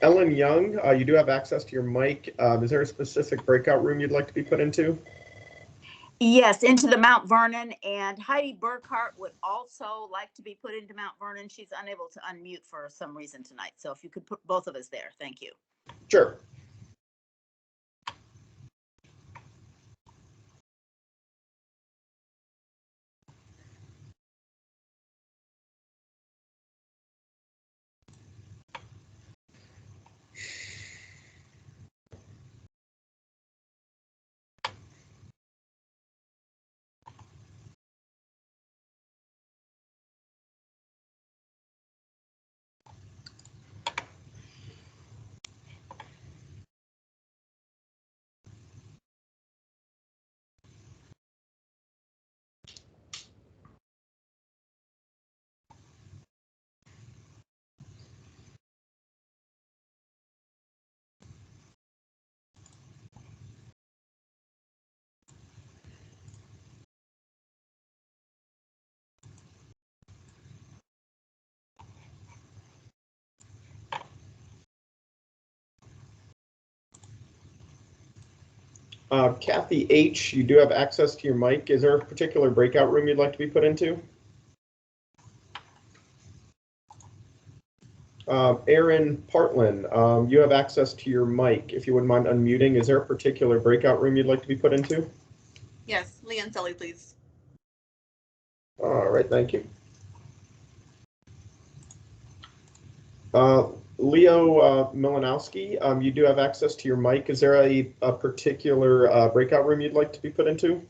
Ellen Young, you do have access to your mic. Is there a specific breakout room you'd like to be put into? Yes, into the Mount Vernon, and Heidi Burkhart would also like to be put into Mount Vernon. She's unable to unmute for some reason tonight. So if you could put both of us there, thank you. Sure. Kathy H., you do have access to your mic. Is there a particular breakout room you'd like to be put into? Aaron Partland, you have access to your mic. If you wouldn't mind unmuting, is there a particular breakout room you'd like to be put into? Yes, Lee and Sully, please. All right, thank you. Leo Milanowski, you do have access to your mic. Is there a particular breakout room you'd like to be put into?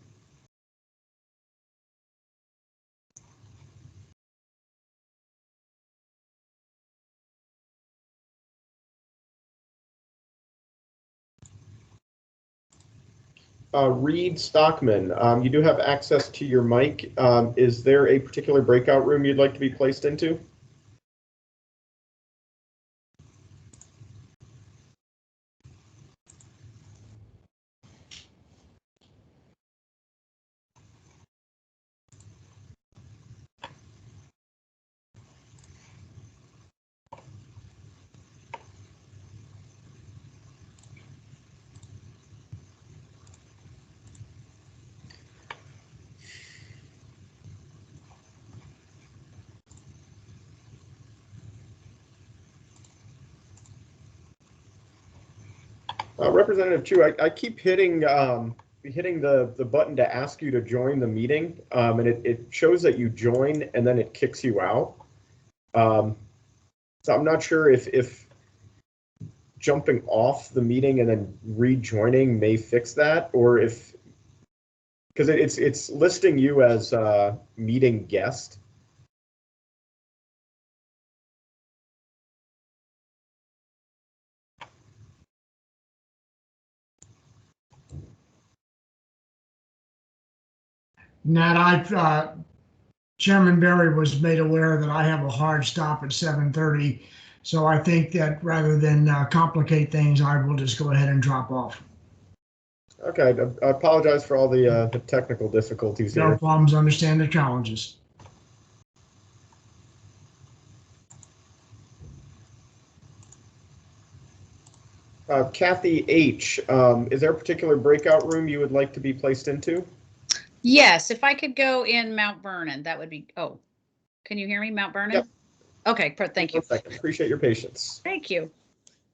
Reed Stockman, you do have access to your mic. Is there a particular breakout room you'd like to be placed into? Representative Chu, I keep hitting the button to ask you to join the meeting, and it shows that you join and then it kicks you out. So I'm not sure if jumping off the meeting and then rejoining may fix that, or if, because it's listing you as a meeting guest. Nat, Chairman Barry was made aware that I have a hard stop at 7:30. So I think that rather than complicate things, I will just go ahead and drop off. Okay, I apologize for all the technical difficulties here. No problems, understand the challenges. Kathy H., is there a particular breakout room you would like to be placed into? Yes, if I could go in Mount Vernon, that would be, oh, can you hear me, Mount Vernon? Yep. Okay, thank you. 1 second. Appreciate your patience. Thank you.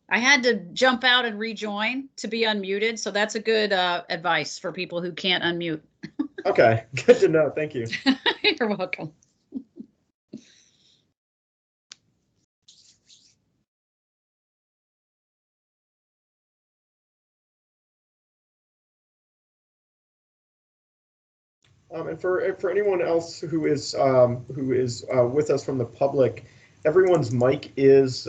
I had to jump out and rejoin to be unmuted, so that's a good advice for people who can't unmute. Okay, good to know. Thank you. You're welcome. And for anyone else who is with us from the public, everyone's mic has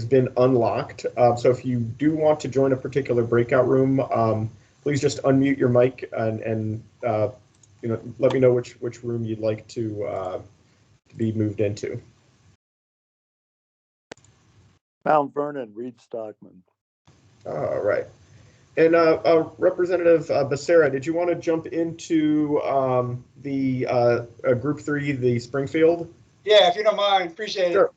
been unlocked. So if you do want to join a particular breakout room, please just unmute your mic and let me know which room you'd like to be moved into. Mount Vernon, Reed Stockman. All right. And Representative Becerra, did you want to jump into the Group 3, the Springfield? Yeah, if you don't mind, appreciate Sure. it.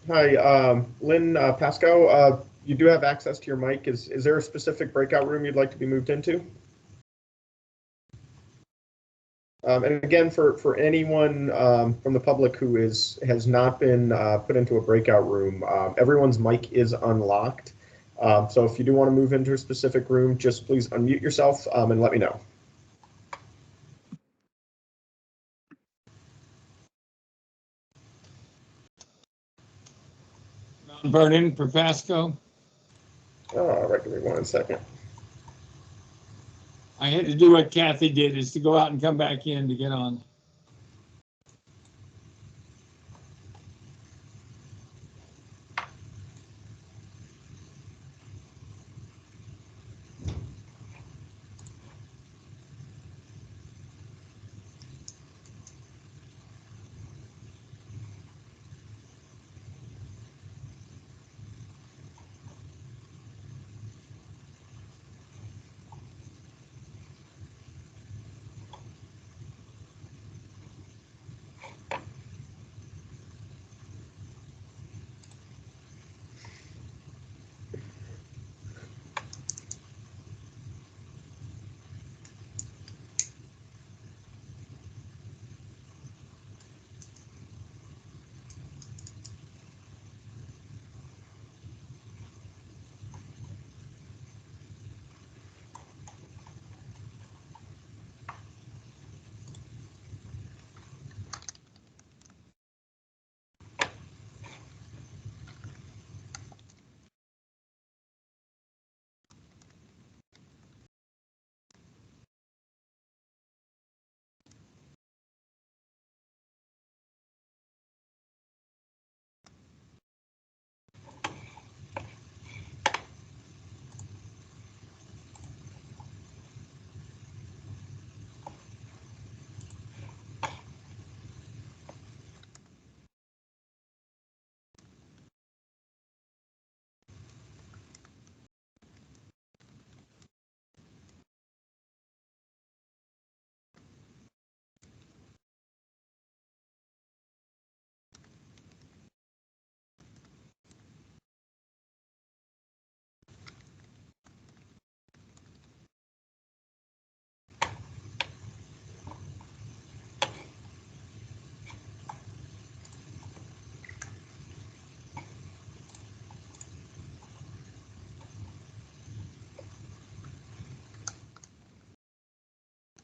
Hi, Lynn Pasco. You do have access to your mic. Is there a specific breakout room you'd like to be moved into? And again, for anyone from the public who has not been put into a breakout room, everyone's mic is unlocked. So if you do want to move into a specific room, just please unmute yourself and let me know. Mount Vernon, Propasco. All right, give me 1 second. I had to do what Kathy did, is to go out and come back in to get on.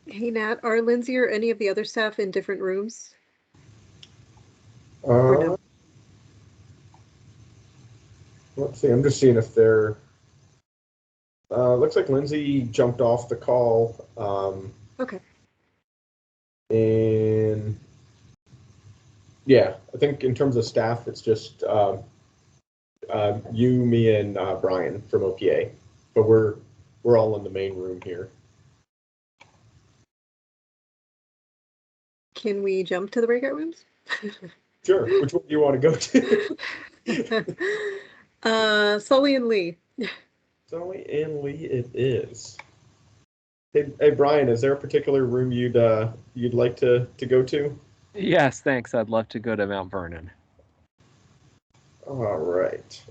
Hey, Nat, are Lindsay or any of the other staff in different rooms? Or no? Let's see, I'm just seeing if they're, looks like Lindsay jumped off the call. Okay. And yeah, I think in terms of staff, it's just you, me, and Brian from OPA, but we're all in the main room here. Can we jump to the breakout rooms? Sure. Which one do you want to go to? Sully and Lee. Sully and Lee it is. Hey Brian, is there a particular room you'd like to go to? Yes, thanks. I'd love to go to Mount Vernon. All right.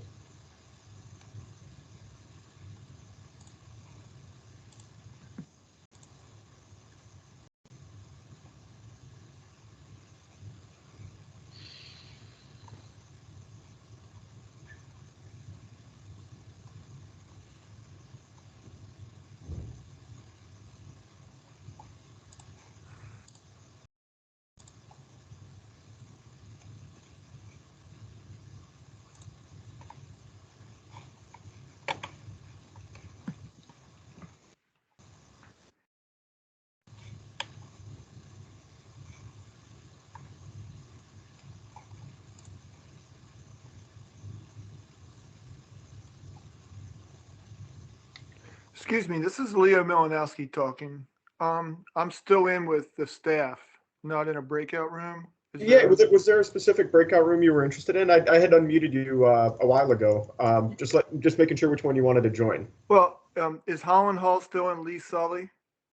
Excuse me, this is Leo Milanowski talking. I'm still in with the staff, not in a breakout room. Yeah, was there a specific breakout room you were interested in? I had unmuted you a while ago. Just making sure which one you wanted to join. Well, is Holland Hall still in Lee Sully?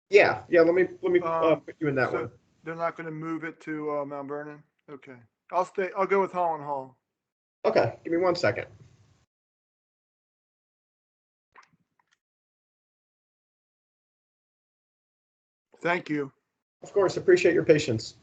Yeah. Let me put you in that one. They're not going to move it to Mount Vernon. Okay, I'll go with Holland Hall. Okay, give me 1 second. Thank you. Of course, appreciate your patience.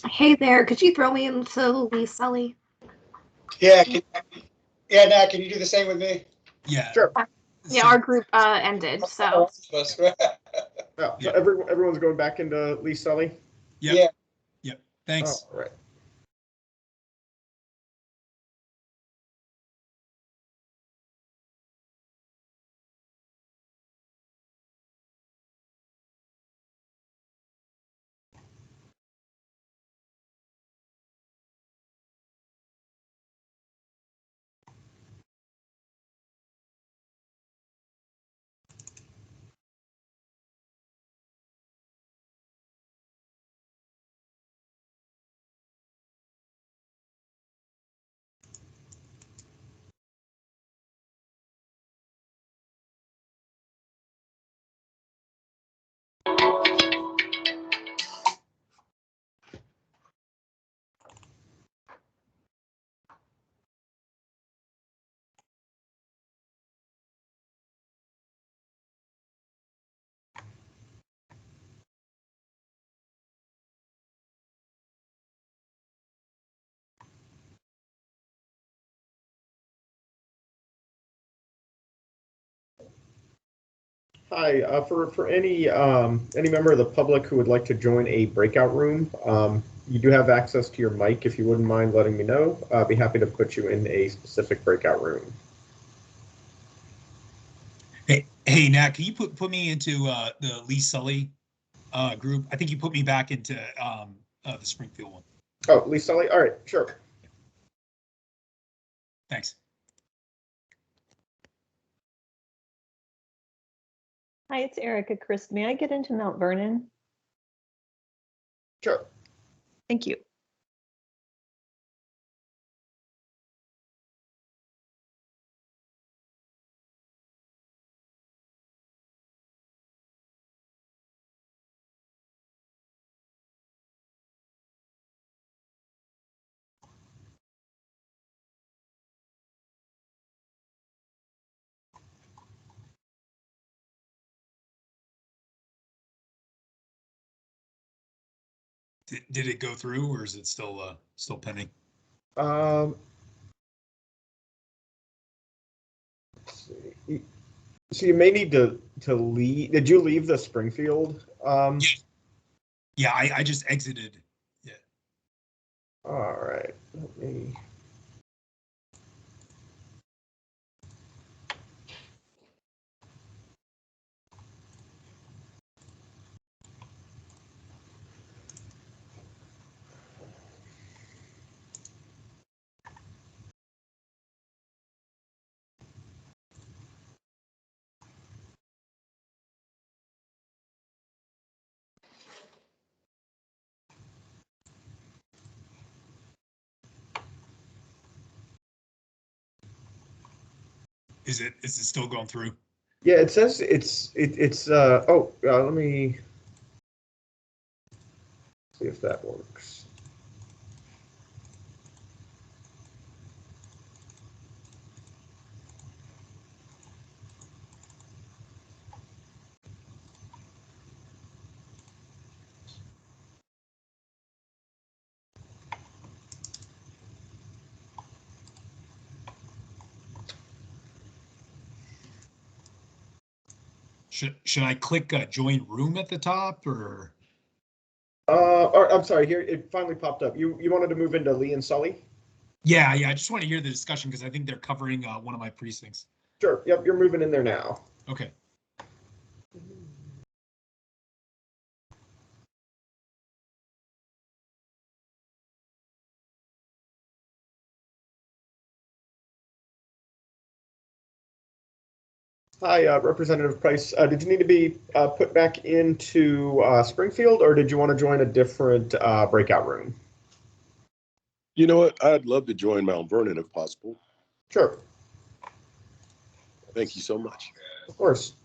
Hey there, could you throw me into Lee Sully? Yeah, Nat, can you do the same with me? Yeah. Sure. Yeah, our group ended, so. Yeah. So everyone's going back into Lee Sully? Yeah. Yep. Thanks. All right. Hi, for any member of the public who would like to join a breakout room, you do have access to your mic. If you wouldn't mind letting me know, I'd be happy to put you in a specific breakout room. Hey, Nat, can you put me into the Lee Sully group? I think you put me back into the Springfield one. Oh, Lee Sully? All right, sure. Thanks. Hi, it's Erica. Chris, may I get into Mount Vernon? Sure. Thank you. Did it go through, or is it still pending? So you may need to leave. Did you leave the Springfield? Yeah, I just exited. Yeah. All right. Let me. Is it still going through? Yeah, it says let me see if that works. Should I click join room at the top, or? Or, I'm sorry, here it finally popped up. You wanted to move into Lee and Sully? Yeah. I just want to hear the discussion because I think they're covering one of my precincts. Sure. Yep, you're moving in there now. Okay. Hi, Representative Price. Did you need to be put back into Springfield, or did you want to join a different breakout room? You know what? I'd love to join Mount Vernon if possible. Sure. Thank you so much. Of course.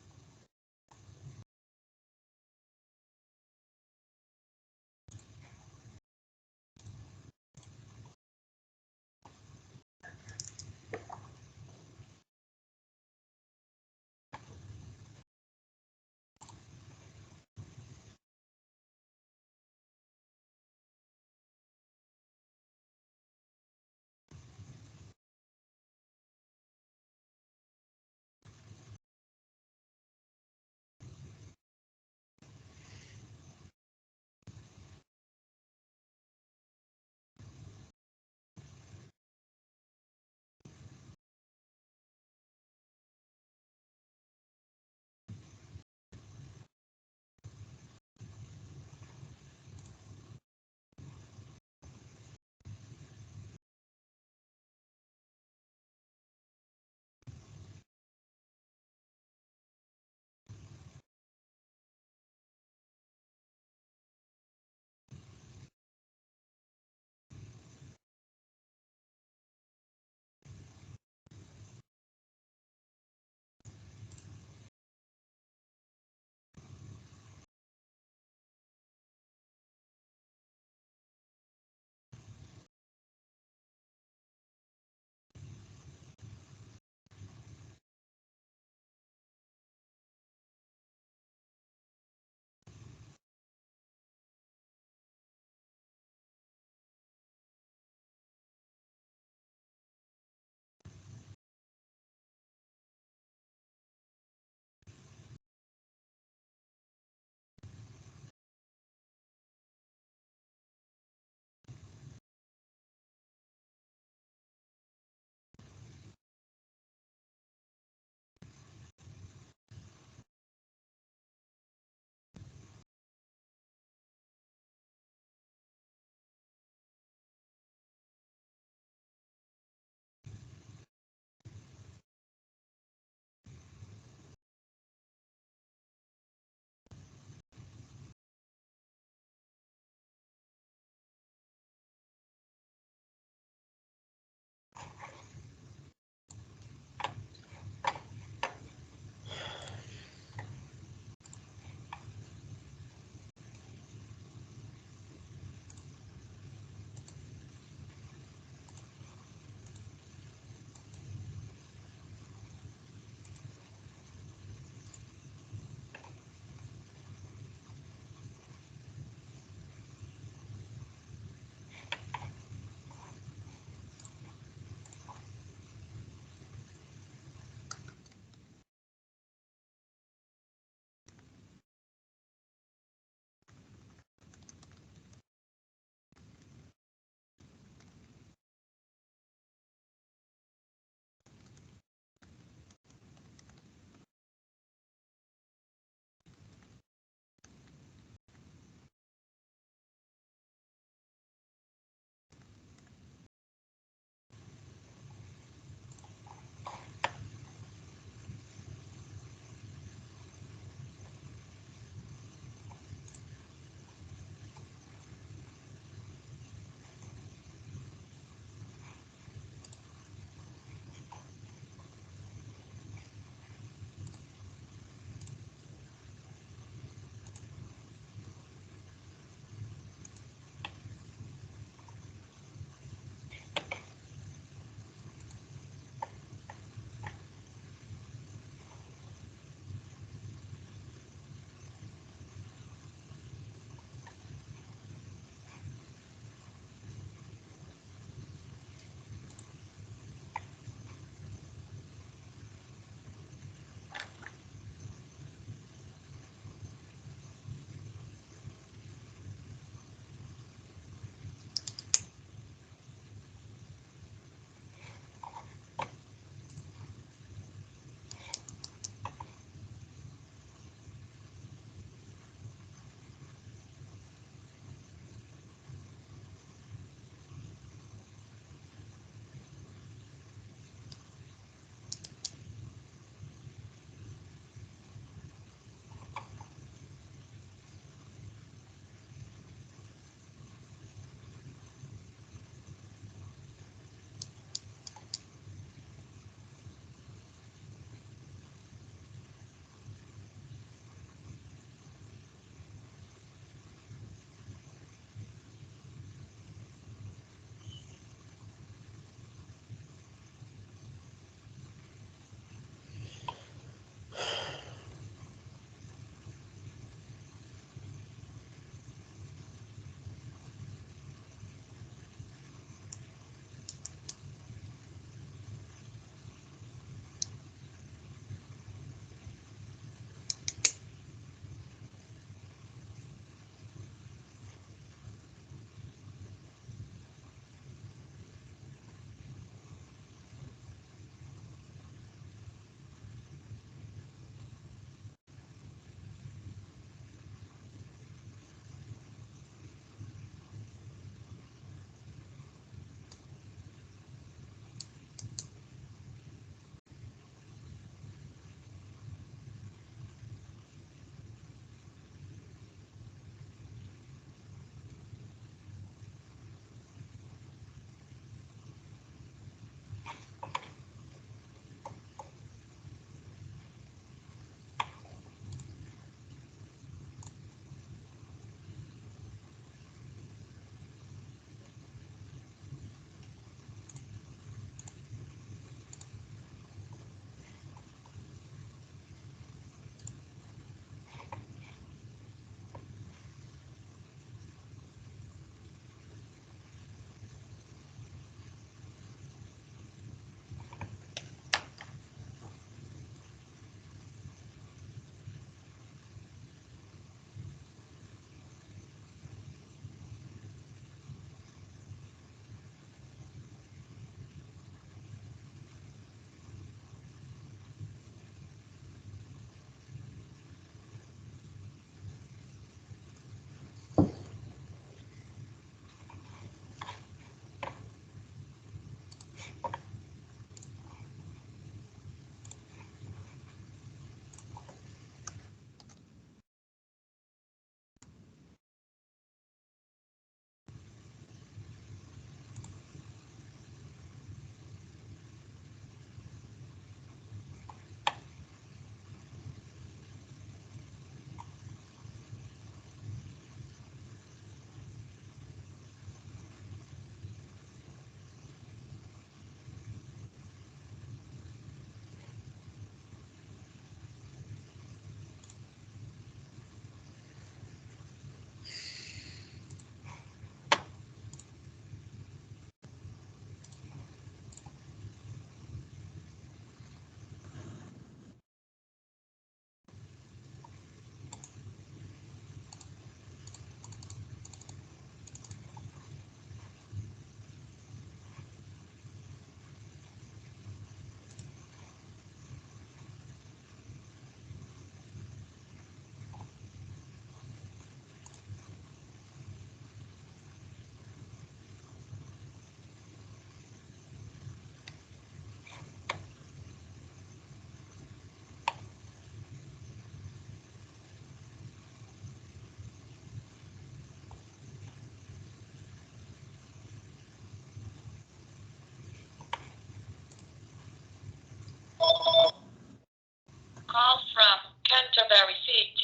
call from Canterbury CT.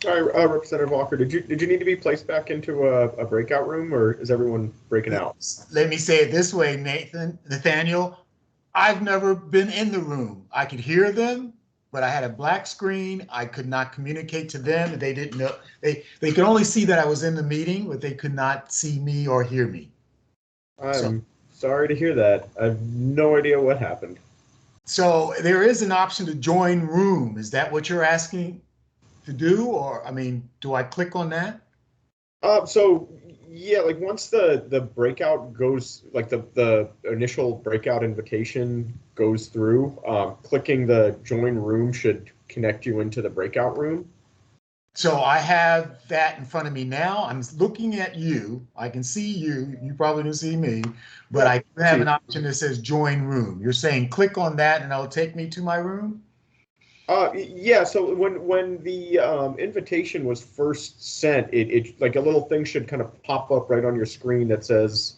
All right, Representative Walker, did you need to be placed back into a breakout room, or is everyone breaking out? Let me say it this way, Nathaniel. I've never been in the room. I could hear them, but I had a black screen. I could not communicate to them. They didn't know. They could only see that I was in the meeting, but they could not see me or hear me. I'm sorry to hear that. I have no idea what happened. So there is an option to join room. Is that what you're asking to do? Or, I mean, do I click on that? So yeah, like once the breakout goes, like the initial breakout invitation goes through, clicking the join room should connect you into the breakout room. So I have that in front of me now. I'm looking at you. I can see you. You probably don't see me, but I do have an option that says join room. You're saying click on that and it'll take me to my room? Yeah, so when the invitation was first sent, it like a little thing should kind of pop up right on your screen that says,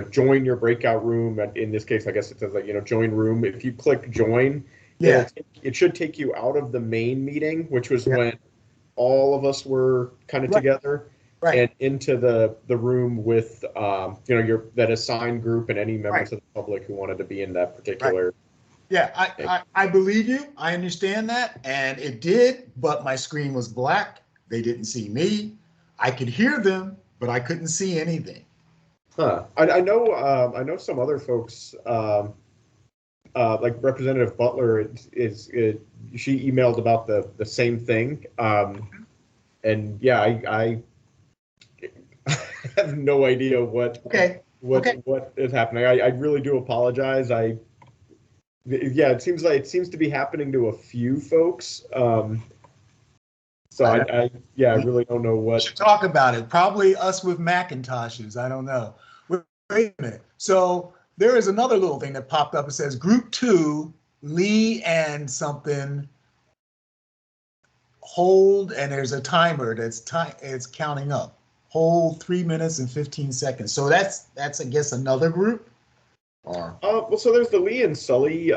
join your breakout room. And in this case, I guess it says like, join room. If you click join, it should take you out of the main meeting, which was when all of us were kind of together, and into the room with that assigned group and any members of the public who wanted to be in that particular. Yeah, I believe you. I understand that. And it did, but my screen was black. They didn't see me. I could hear them, but I couldn't see anything. Huh. I know some other folks, like Representative Butler she emailed about the same thing. And yeah, I have no idea what is happening. I really do apologize. Yeah, it seems to be happening to a few folks. So I really don't know what. We should talk about it. Probably us with Macintoshes. I don't know. Wait a minute. So there is another little thing that popped up. It says Group 2, Lee and something. Hold, and there's a timer it's counting up. Hold 3 minutes and 15 seconds. So that's I guess another group. Well, so there's the Lee and Sully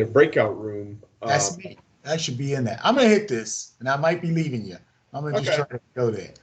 breakout room. That's me. That should be in there. I'm gonna hit this, and I might be leaving you. I'm gonna just try to go there.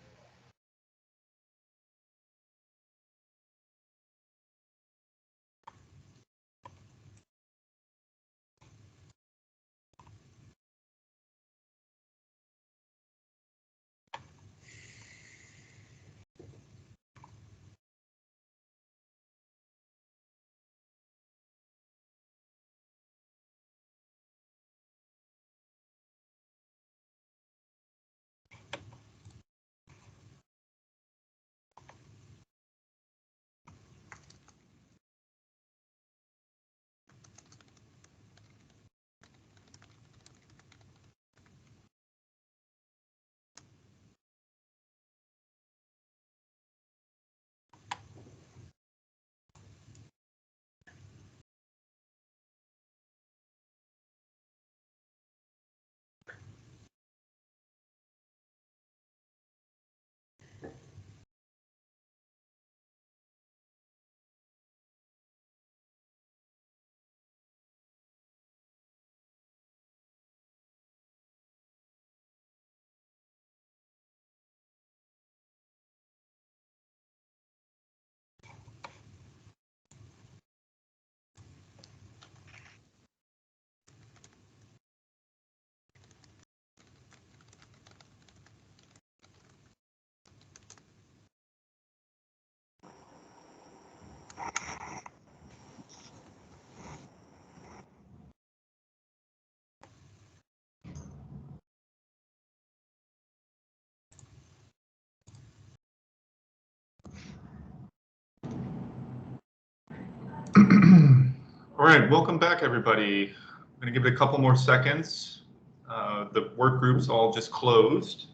All right, welcome back, everybody. I'm going to give it a couple more seconds. The work groups all just closed.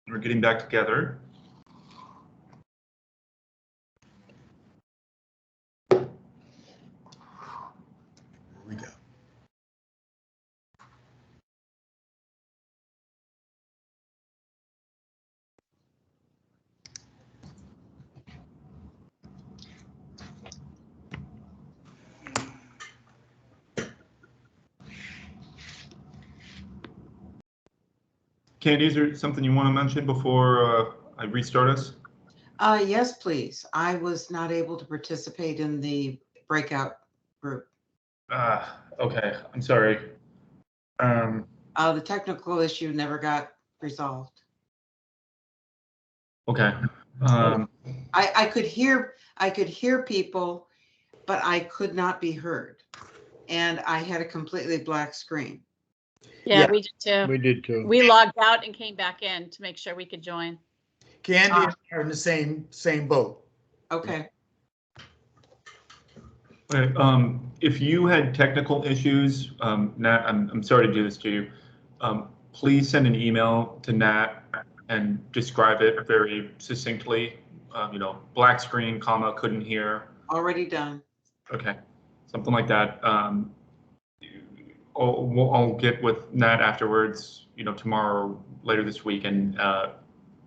We're getting back together. Here we go. Candy, is there something you want to mention before I restart us? Yes, please. I was not able to participate in the breakout group. Okay, I'm sorry. The technical issue never got resolved. Okay. I could hear people, but I could not be heard. And I had a completely black screen. Yeah, we did too. We did too. We logged out and came back in to make sure we could join. Candy and I are in the same boat. Okay. Okay, if you had technical issues, Nat, I'm sorry to do this to you. Please send an email to Nat and describe it very succinctly. Black screen, comma, couldn't hear. Already done. Okay, something like that. I'll get with Nat afterwards, tomorrow or later this week, and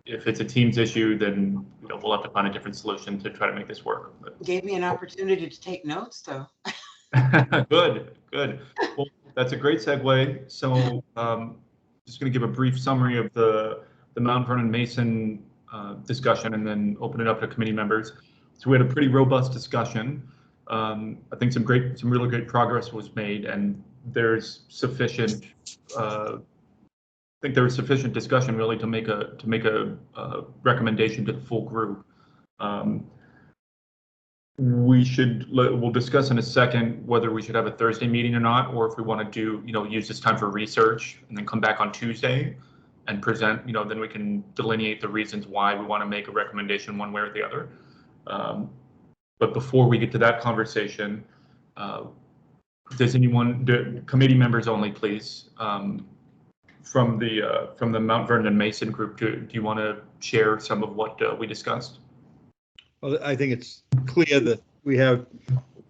if it's a Teams issue, then we'll have to find a different solution to try to make this work. But... Gave me an opportunity to take notes, though. Good. Well, that's a great segue. So, just going to give a brief summary of the Mount Vernon Mason discussion, and then open it up to committee members. So we had a pretty robust discussion. I think some really great progress was made, and there's sufficient. I think there was sufficient discussion really to make a recommendation to the full group. We'll discuss in a second whether we should have a Thursday meeting or not, or if we want to do, use this time for research and then come back on Tuesday and present, then we can delineate the reasons why we want to make a recommendation one way or the other. But before we get to that conversation, does anyone, committee members only, please, from the Mount Vernon Mason group, do you want to share some of what we discussed? Well, I think it's clear that we have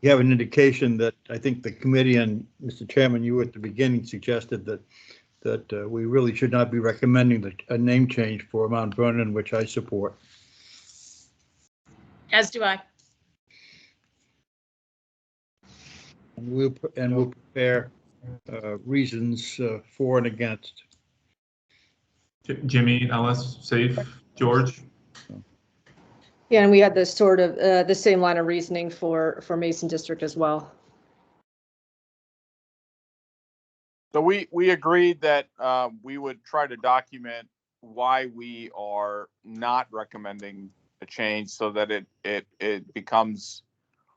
an indication that I think the committee, and Mr. Chairman, you at the beginning suggested that we really should not be recommending a name change for Mount Vernon, which I support. As do I. And we'll prepare reasons for and against. Jimmy, Ellis, safe, George. Yeah, and we had this sort of the same line of reasoning for Mason District as well. So we agreed that we would try to document why we are not recommending a change, so that it becomes,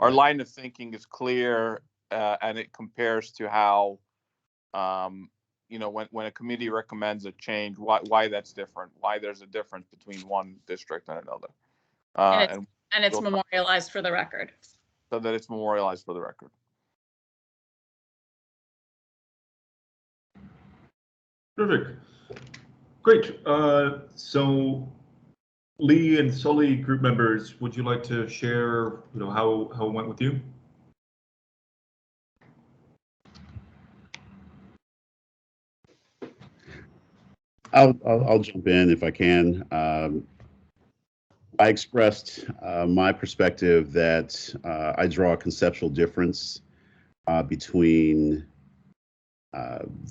our line of thinking is clear, and it compares to how when a committee recommends a change, why that's different, why there's a difference between one district and another. And it's memorialized for the record. So that it's memorialized for the record. Perfect. Great. So Lee and Sully group members, would you like to share, how it went with you? I'll jump in if I can. I expressed my perspective that I draw a conceptual difference between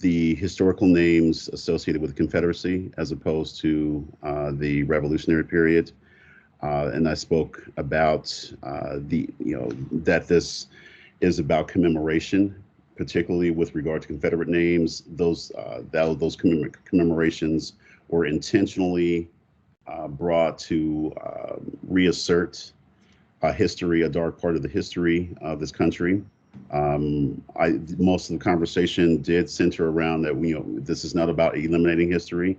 the historical names associated with the Confederacy as opposed to the Revolutionary period. And I spoke about that this is about commemoration, particularly with regard to Confederate names. Those commemorations were intentionally brought to reassert history, a dark part of the history of this country. Most of the conversation did center around that this is not about eliminating history.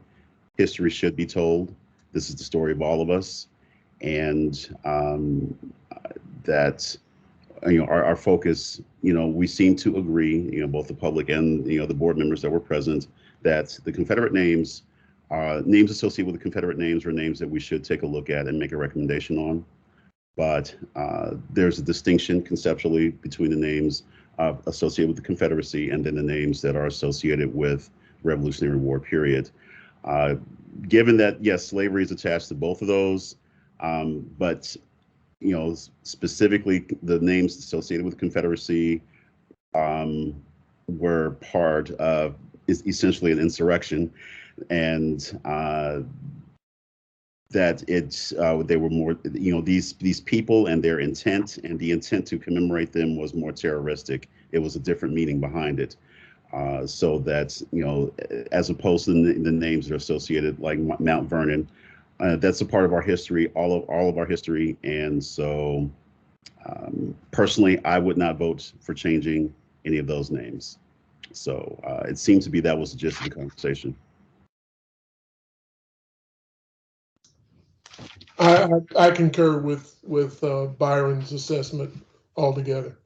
History should be told. This is the story of all of us, and that our focus. We seem to agree. Both the public and the board members that were present, that the Confederate names, names associated with the Confederate names, are names that we should take a look at and make a recommendation on. But there's a distinction conceptually between the names associated with the Confederacy and then the names that are associated with Revolutionary War period. Given that, yes, slavery is attached to both of those, but specifically the names associated with the Confederacy were part of, is essentially an insurrection and that it's they were more, these people and their intent, and the intent to commemorate them was more terroristic. It was a different meaning behind it. So that, as opposed to the names that are associated, like Mount Vernon, that's a part of our history, all of our history. And so personally, I would not vote for changing any of those names. So it seems to be that was the gist of the conversation. I concur with Byron's assessment altogether.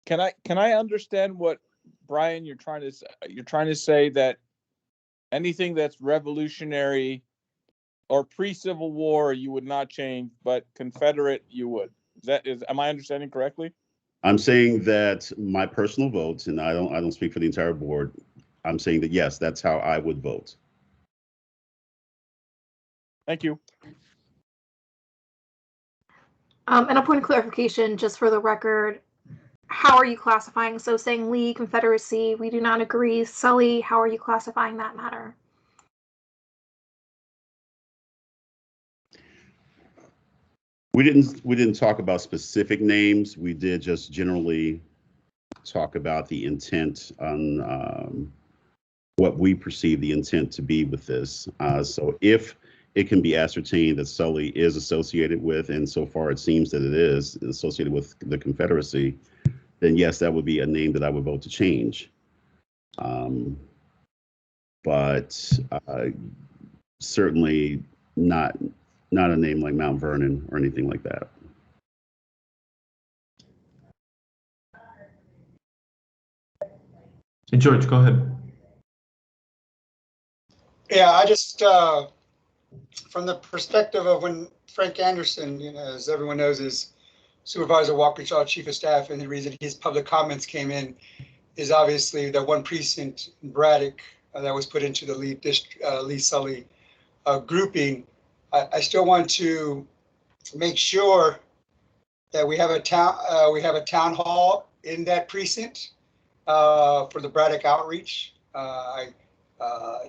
Can I understand what, Brian, you're trying to say that anything that's revolutionary or pre-Civil War you would not change, but Confederate you would. Am I understanding correctly? I'm saying that my personal vote, and I don't speak for the entire board, I'm saying that yes, that's how I would vote. Thank you. And a point of clarification, just for the record, how are you classifying? So saying Lee, Confederacy, we do not agree. Sully, how are you classifying that matter? We didn't talk about specific names. We did just generally talk about the intent on what we perceive the intent to be with this. So if it can be ascertained that Sully is associated with, and so far it seems that it is associated with the Confederacy, then yes, that would be a name that I would vote to change. But certainly not a name like Mount Vernon or anything like that. Hey, George, go ahead. Yeah, I just, from the perspective of when Frank Anderson, as everyone knows, is Supervisor Walkinshaw, Chief of Staff, and the reason his public comments came in is obviously the one precinct in Braddock that was put into the Lee Sully grouping. I still want to make sure that we have a town hall in that precinct for the Braddock outreach.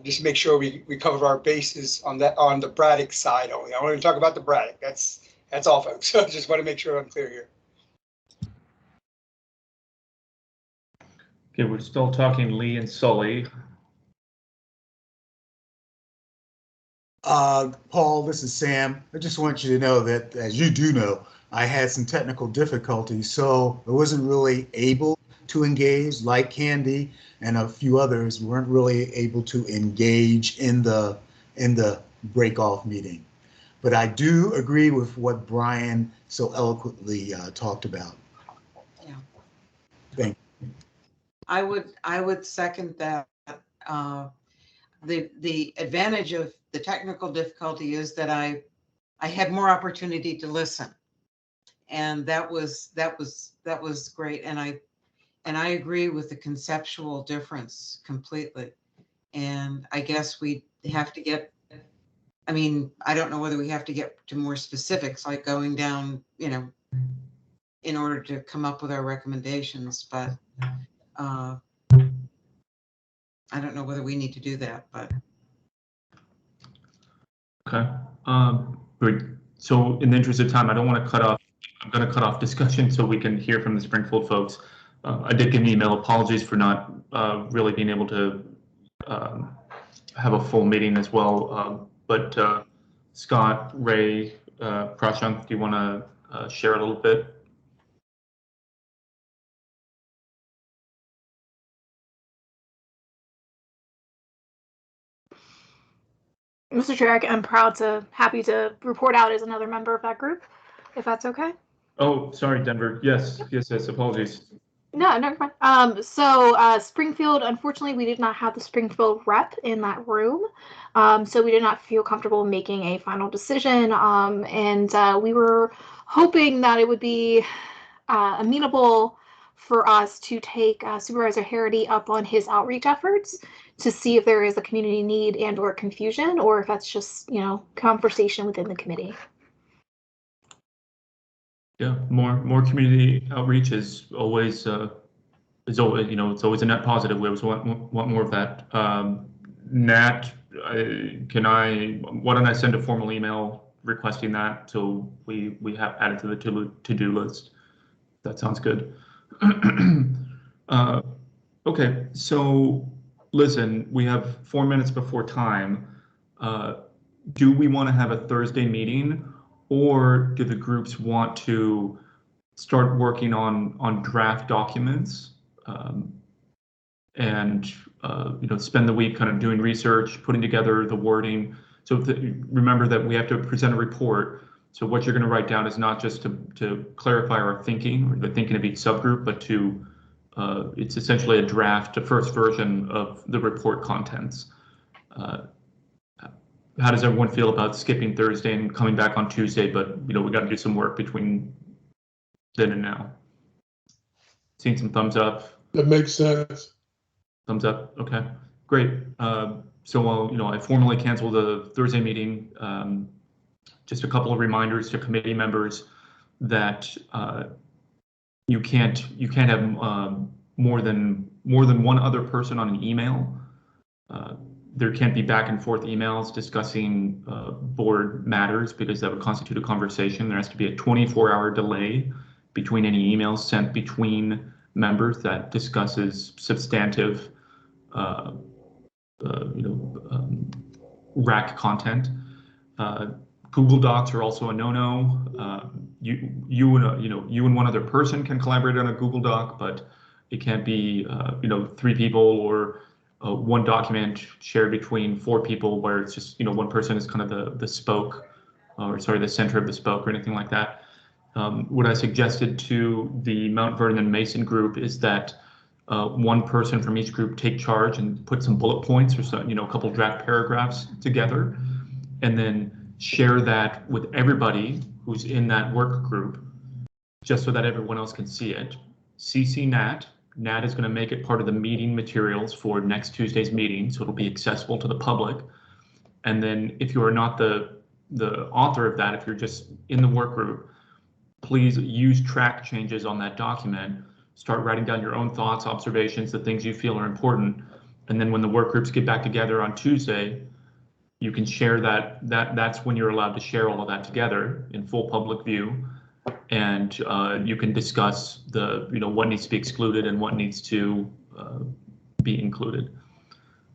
Just make sure we cover our bases on the Braddock side only. I want to talk about the Braddock. That's all, folks. So just want to make sure I'm clear here. Okay, we're still talking Lee and Sully. Paul, this is Sam. I just want you to know that, as you do know, I had some technical difficulties, so I wasn't really able to engage, like Candy and a few others weren't really able to engage in the break-off meeting. But I do agree with what Brian so eloquently talked about. Yeah. Thank you. I would second that. The advantage of the technical difficulty is that I had more opportunity to listen, and that was great. And I agree with the conceptual difference completely. And I guess we have to get, I mean, I don't know whether we have to get to more specifics, like going down, in order to come up with our recommendations, but I don't know whether we need to do that, but. Okay. Great. So in the interest of time, I don't want to cut off. I'm going to cut off discussion so we can hear from the Springfield folks. I did get an email. Apologies for not really being able to have a full meeting as well. But Scott, Ray, Prashant, do you want to share a little bit? Mr. Chair, I'm happy to report out as another member of that group, if that's okay. Oh, sorry, Denver. Yes. Apologies. No, never mind. So Springfield, unfortunately, we did not have the Springfield rep in that room. So we did not feel comfortable making a final decision. And we were hoping that it would be amenable for us to take Supervisor Harity up on his outreach efforts to see if there is a community need and or confusion, or if that's just, conversation within the committee. Yeah, more community outreach is always is always, you know, it's always a net positive. We always want more of that. Nat, why don't I send a formal email requesting that so we have added to the to-do list. That sounds good. Okay, so listen, we have 4 minutes before time. Do we want to have a Thursday meeting, or do the groups want to start working on draft documents and you know, spend the week kind of doing research, putting together the wording? So remember that we have to present a report. So what you're going to write down is not just to clarify our thinking or the thinking of each subgroup, but to it's essentially a draft, a first version of the report contents. How does everyone feel about skipping Thursday and coming back on Tuesday? But you know, we got to do some work between then and now. Seeing some thumbs up. That makes sense. Thumbs up. Okay, great. So I'll, you know, I formally cancel the Thursday meeting. Just a couple of reminders to committee members that you can't have more than one other person on an email. There can't be back and forth emails discussing board matters, because that would constitute a conversation. There has to be a 24-hour delay between any emails sent between members that discusses substantive RAC content. Google Docs are also a no-no. You and one other person can collaborate on a Google Doc, but it can't be 3 people or one document shared between 4 people where it's just, you know, one person is kind of the spoke, or sorry, the center of the spoke or anything like that. What I suggested to the Mount Vernon and Mason group is that one person from each group take charge and put some bullet points or some, you know, a couple draft paragraphs together, and then share that with everybody who's in that work group, just so that everyone else can see it. CC Nat. Nat is going to make it part of the meeting materials for next Tuesday's meeting, so it'll be accessible to the public. And then if you are not the author of that, if you're just in the work group, please use track changes on that document. Start writing down your own thoughts, observations, the things you feel are important. And then when the work groups get back together on Tuesday, you can share that's when you're allowed to share all of that together in full public view. And you can discuss what needs to be excluded and what needs to be included.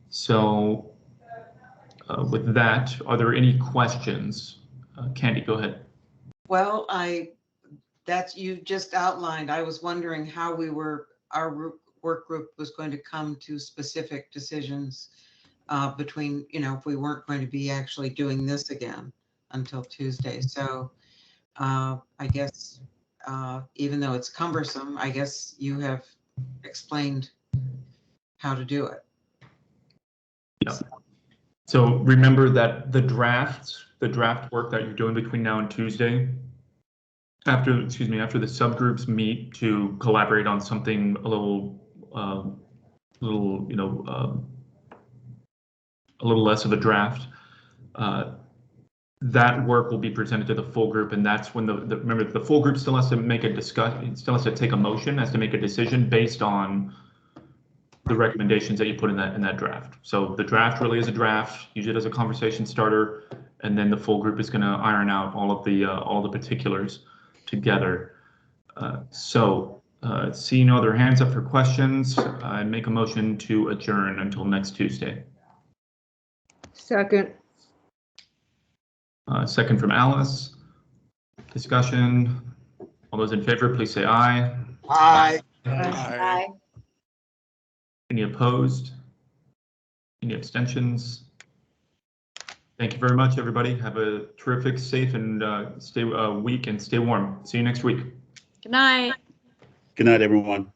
So with that, are there any questions? Candy, go ahead. Well, you just outlined. I was wondering how our work group was going to come to specific decisions between, if we weren't going to be actually doing this again until Tuesday. So I guess even though it's cumbersome, I guess you have explained how to do it. Yeah. So remember that the draft work that you're doing between now and Tuesday, after the subgroups meet to collaborate on something a little less of a draft, that work will be presented to the full group, and that's when remember the full group still has to make a discussion, still has to take a motion, has to make a decision based on the recommendations that you put in that draft. So the draft really is a draft. Use it as a conversation starter, and then the full group is going to iron out all of the particulars together. Seeing no other hands up for questions, I make a motion to adjourn until next Tuesday. Second. Second from Alice. Discussion. All those in favor, please say aye. Aye. Aye. Any opposed? Any abstentions? Thank you very much, everybody. Have a terrific, safe, and week, and stay warm. See you next week. Good night. Good night, everyone.